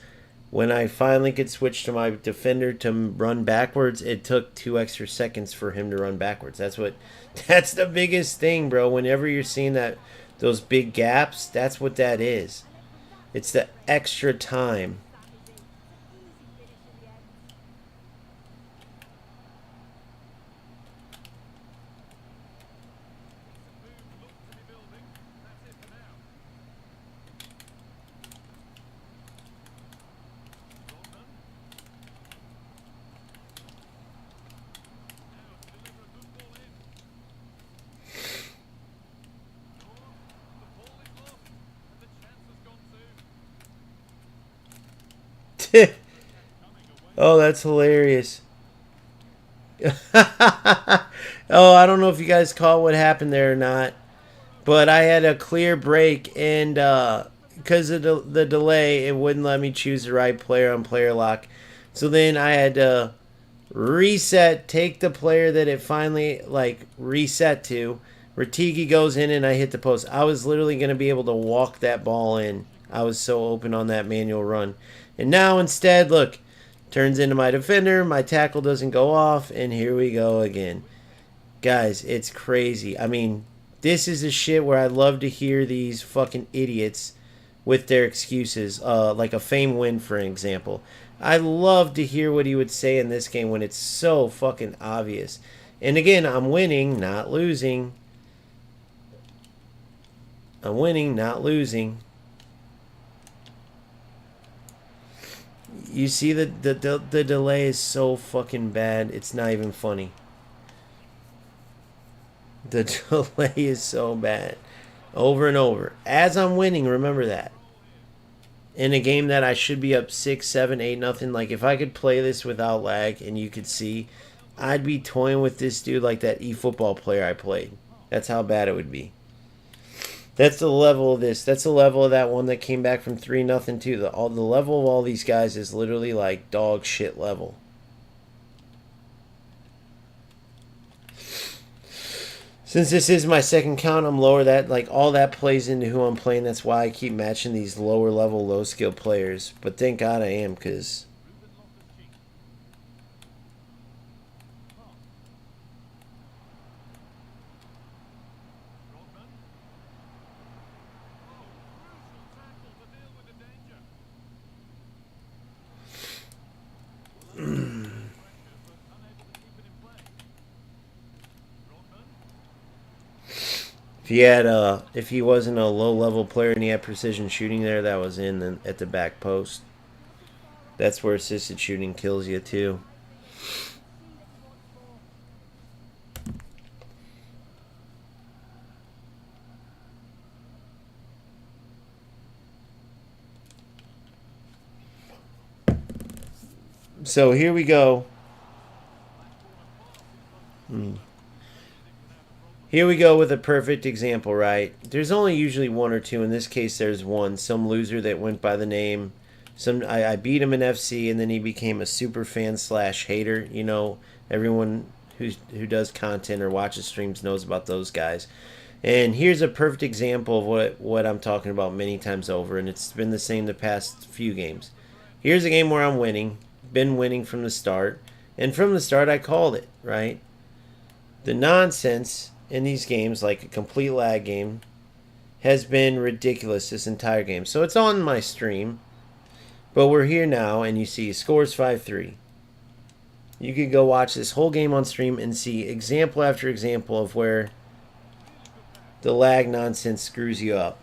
when I finally could switch to my defender to run backwards, it took 2 extra seconds for him to run backwards. That's the biggest thing, bro. Whenever you're seeing those big gaps, that's what that is. It's the extra time. Oh, that's hilarious. Oh, I don't know if you guys caught what happened there or not, but I had a clear break, and because of the delay, it wouldn't let me choose the right player on player lock. So then I had to reset, take the player that it finally like reset to. Ratigi goes in, and I hit the post. I was literally going to be able to walk that ball in. I was so open on that manual run. And now instead, look, turns into my defender. My tackle doesn't go off, and here we go again. Guys, it's crazy. I mean, this is the shit where I love to hear these fucking idiots with their excuses. Like a fame win, for example. I love to hear what he would say in this game when it's so fucking obvious. And again, I'm winning, not losing. I'm winning, not losing. You see the delay is so fucking bad. It's not even funny. The delay is so bad. Over and over. As I'm winning, remember that. In a game that I should be up 6, 7, 8, nothing. Like, if I could play this without lag and you could see, I'd be toying with this dude like that eFootball player I played. That's how bad it would be. That's the level of this. That's the level of that one that came back from 3-0 too. The level of all these guys is literally like dog shit level. Since this is my second count, I'm lower. That like all that plays into who I'm playing. That's why I keep matching these lower level, low skill players. But thank God I am, because if he wasn't a low level player and he had precision shooting there, that was in at the back post. That's where assisted shooting kills you too. So here we go. Here we go with a perfect example, right? There's only usually one or two. In this case, there's one. Some loser that went by the name. I beat him in FC, and then he became a super fan / hater. You know, everyone who does content or watches streams knows about those guys. And here's a perfect example of what I'm talking about many times over, and it's been the same the past few games. Here's a game where I'm winning. Been winning from the start. And from the start, I called it, right? The nonsense in these games, like a complete lag game, has been ridiculous this entire game. So it's on my stream, but we're here now, and you see scores 5-3. You could go watch this whole game on stream and see example after example of where the lag nonsense screws you up.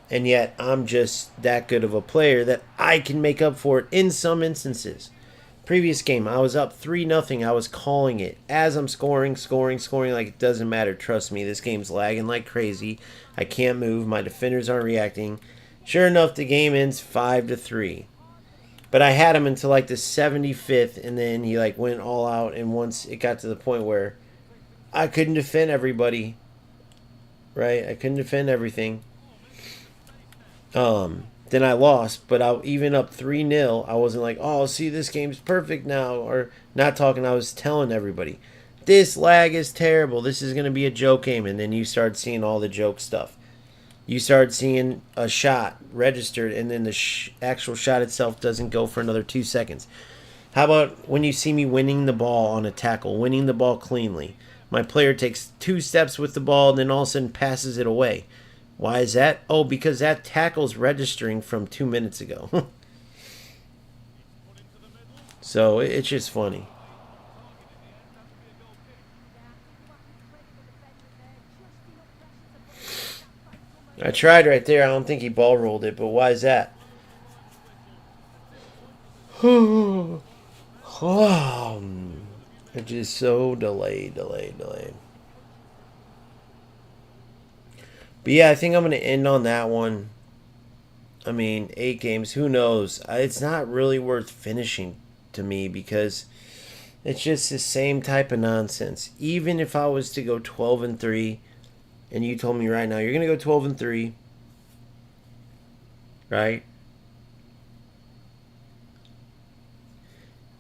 And yet I'm just that good of a player that I can make up for it in some instances. Previous game, I was up 3-0. I was calling it as I'm scoring like it doesn't matter. Trust me, this game's lagging like crazy. I can't move. My defenders aren't reacting. Sure enough, the game ends 5-3. But I had him until like the 75th, and then he like went all out. And once it got to the point where I couldn't defend everybody, right? I couldn't defend everything. Then I lost, but even up 3-0, I wasn't like, oh, see, this game's perfect now, or not talking. I was telling everybody, this lag is terrible. This is going to be a joke game, and then you start seeing all the joke stuff. you start seeing a shot registered, and then the actual shot itself doesn't go for another 2 seconds. How about when you see me winning the ball on a tackle, winning the ball cleanly? My player takes 2 steps with the ball and then all of a sudden passes it away. Why is that? Oh, because that tackle's registering from 2 minutes ago. So it's just funny. I tried right there. I don't think he ball rolled it, but why is that? Oh, it's just so delayed. But yeah, I think I'm going to end on that one. I mean, 8 games, who knows? It's not really worth finishing to me because it's just the same type of nonsense. Even if I was to go 12-3, and you told me right now you're going to go 12-3, right?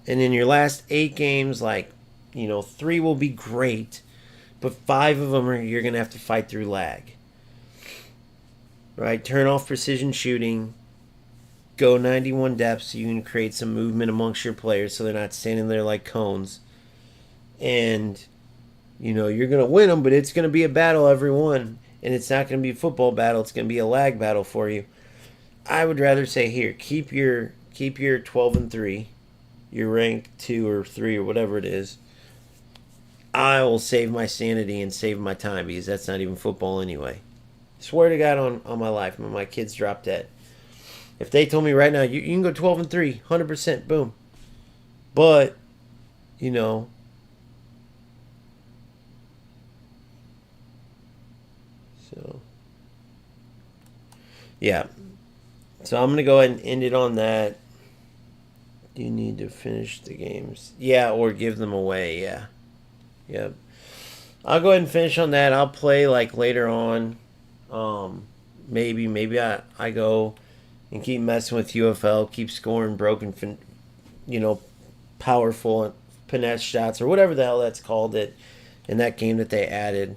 And in your last 8 games, like, 3 will be great, but 5 of them you're going to have to fight through lag. Right? Turn off precision shooting. Go 91 depths so you can create some movement amongst your players so they're not standing there like cones. And, you're going to win them, but it's going to be a battle every one. And it's not going to be a football battle. It's going to be a lag battle for you. I would rather say, here, keep your 12-3. Your rank 2 or 3 or whatever it is. I will save my sanity and save my time because that's not even football anyway. Swear to God on my life, when my kids drop dead. If they told me right now, you can go 12-3, 100%, boom. But, so, yeah. So I'm going to go ahead and end it on that. You need to finish the games. Yeah, or give them away, yeah. Yep. I'll go ahead and finish on that. I'll play like later on. Maybe I go and keep messing with UFL, keep scoring broken, powerful finesse shots or whatever the hell that's called it in that game that they added.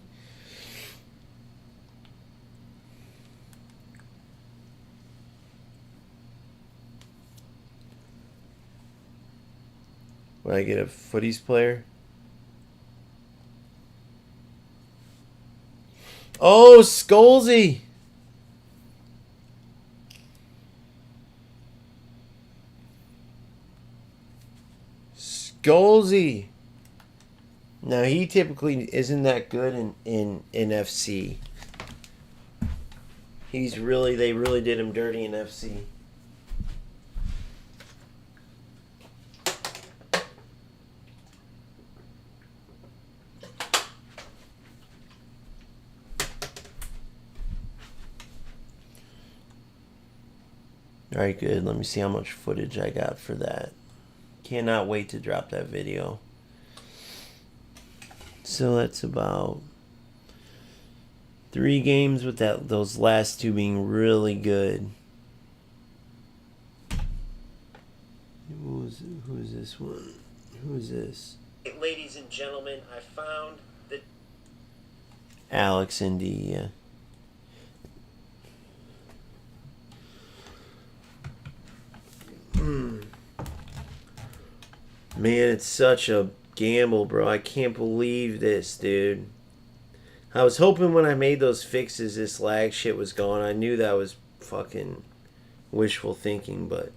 When I get a footies player. Oh, Scholesy! Scholesy! Now, he typically isn't that good in FC. They really did him dirty in FC. Alright, good. Let me see how much footage I got for that. Cannot wait to drop that video. So that's about 3 games with those last 2 being really good. Who is this one? Who is this? Ladies and gentlemen, I found the Alex Indy, yeah. Man, it's such a gamble, bro. I can't believe this, dude. I was hoping when I made those fixes this lag shit was gone. I knew that was fucking wishful thinking, but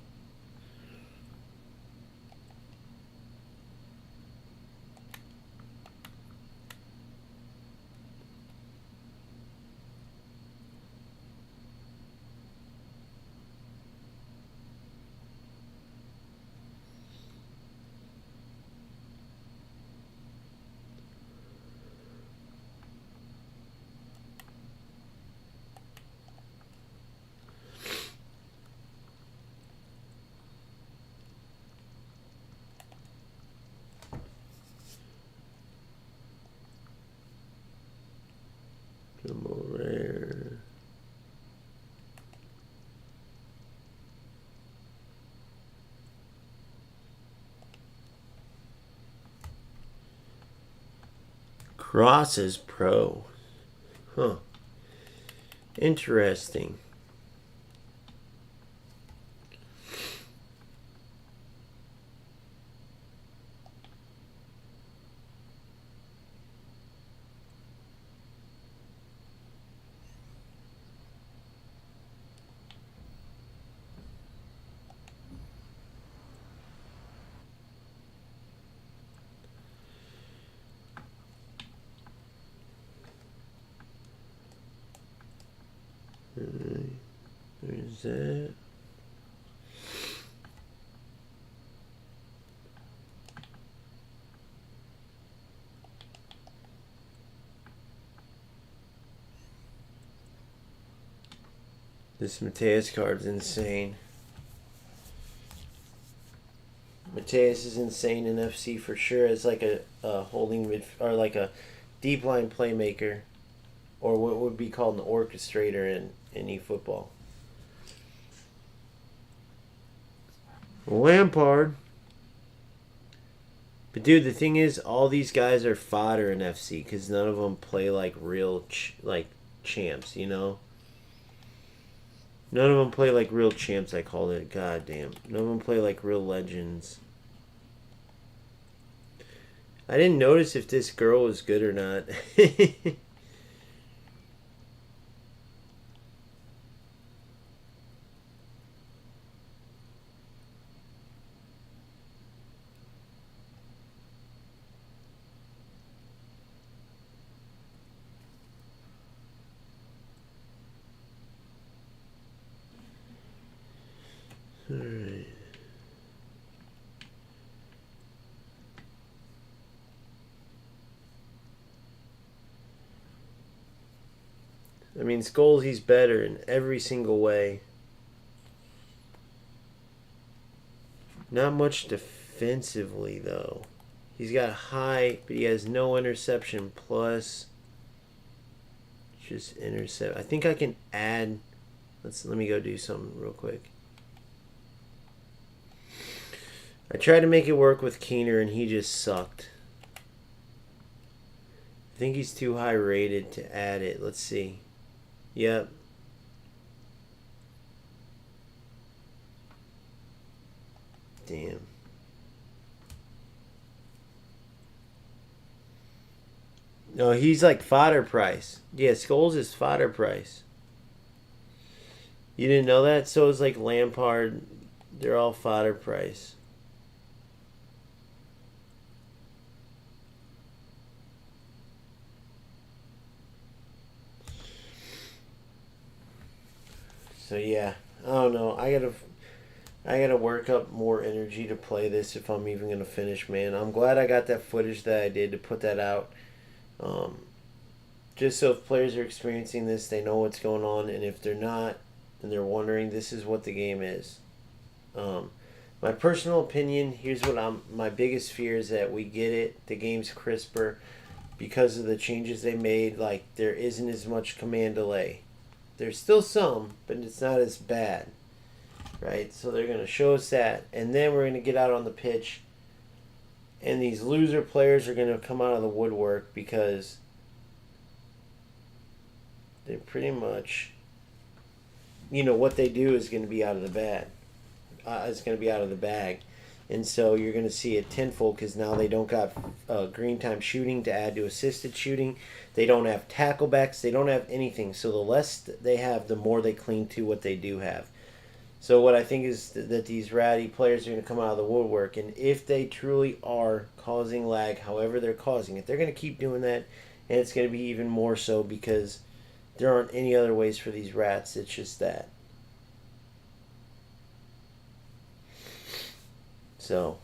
come over there. Cross is pro. Huh. Interesting. There's that. This Mateus card's insane. Mateus is insane in FC for sure. It's like a holding mid or like a deep line playmaker, or what would be called an orchestrator in eFootball. Lampard. But dude, the thing is, all these guys are fodder in FC because none of them play like real champs, you know. None of them play like real champs. I call it. God damn. None of them play like real legends. I didn't notice if this girl was good or not. Alright. I mean, Scholes, he's better in every single way. Not much defensively, though. He's got high, but he has no interception plus just intercept. I think I can add. Let me go do something real quick. I tried to make it work with Keener, and he just sucked. I think he's too high rated to add it. Let's see. Yep. Damn. No, he's like fodder price. Yeah, Scholes is fodder price. You didn't know that? So is like Lampard. They're all fodder price. So yeah, I don't know. I gotta work up more energy to play this if I'm even gonna finish, man. I'm glad I got that footage that I did to put that out. Just so if players are experiencing this, they know what's going on, and if they're not, and they're wondering, this is what the game is. My personal opinion, here's what my biggest fear is that we get it. The game's crisper because of the changes they made. Like, there isn't as much command delay. There's still some, but it's not as bad, right? So they're going to show us that, and then we're going to get out on the pitch, and these loser players are going to come out of the woodwork because they pretty much, you know, what they do is going to be out of the bag. It's going to be out of the bag. And so you're going to see it tenfold because now they don't got green time shooting to add to assisted shooting. They don't have tackle backs. They don't have anything. So the less they have, the more they cling to what they do have. So what I think is that these ratty players are going to come out of the woodwork. And if they truly are causing lag, however they're causing it, they're going to keep doing that. And it's going to be even more so because there aren't any other ways for these rats. It's just that. So,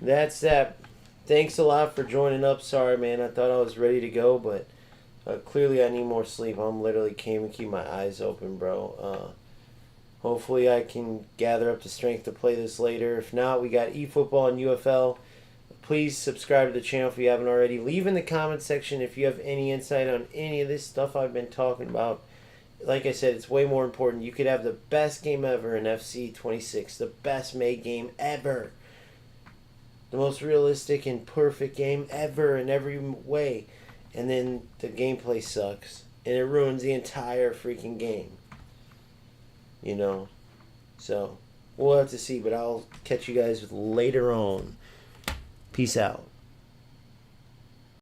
that's that. Thanks a lot for joining up. Sorry, man. I thought I was ready to go, but clearly I need more sleep. I'm literally can't even keep my eyes open, bro. Hopefully I can gather up the strength to play this later. If not, we got eFootball and UFL. Please subscribe to the channel if you haven't already. Leave in the comment section if you have any insight on any of this stuff I've been talking about. Like I said, it's way more important. You could have the best game ever in FC 26, the best made game ever. the most realistic and perfect game ever in every way, and then the gameplay sucks and it ruins the entire freaking game. You know, so we'll have to see, but I'll catch you guys later on. Peace out.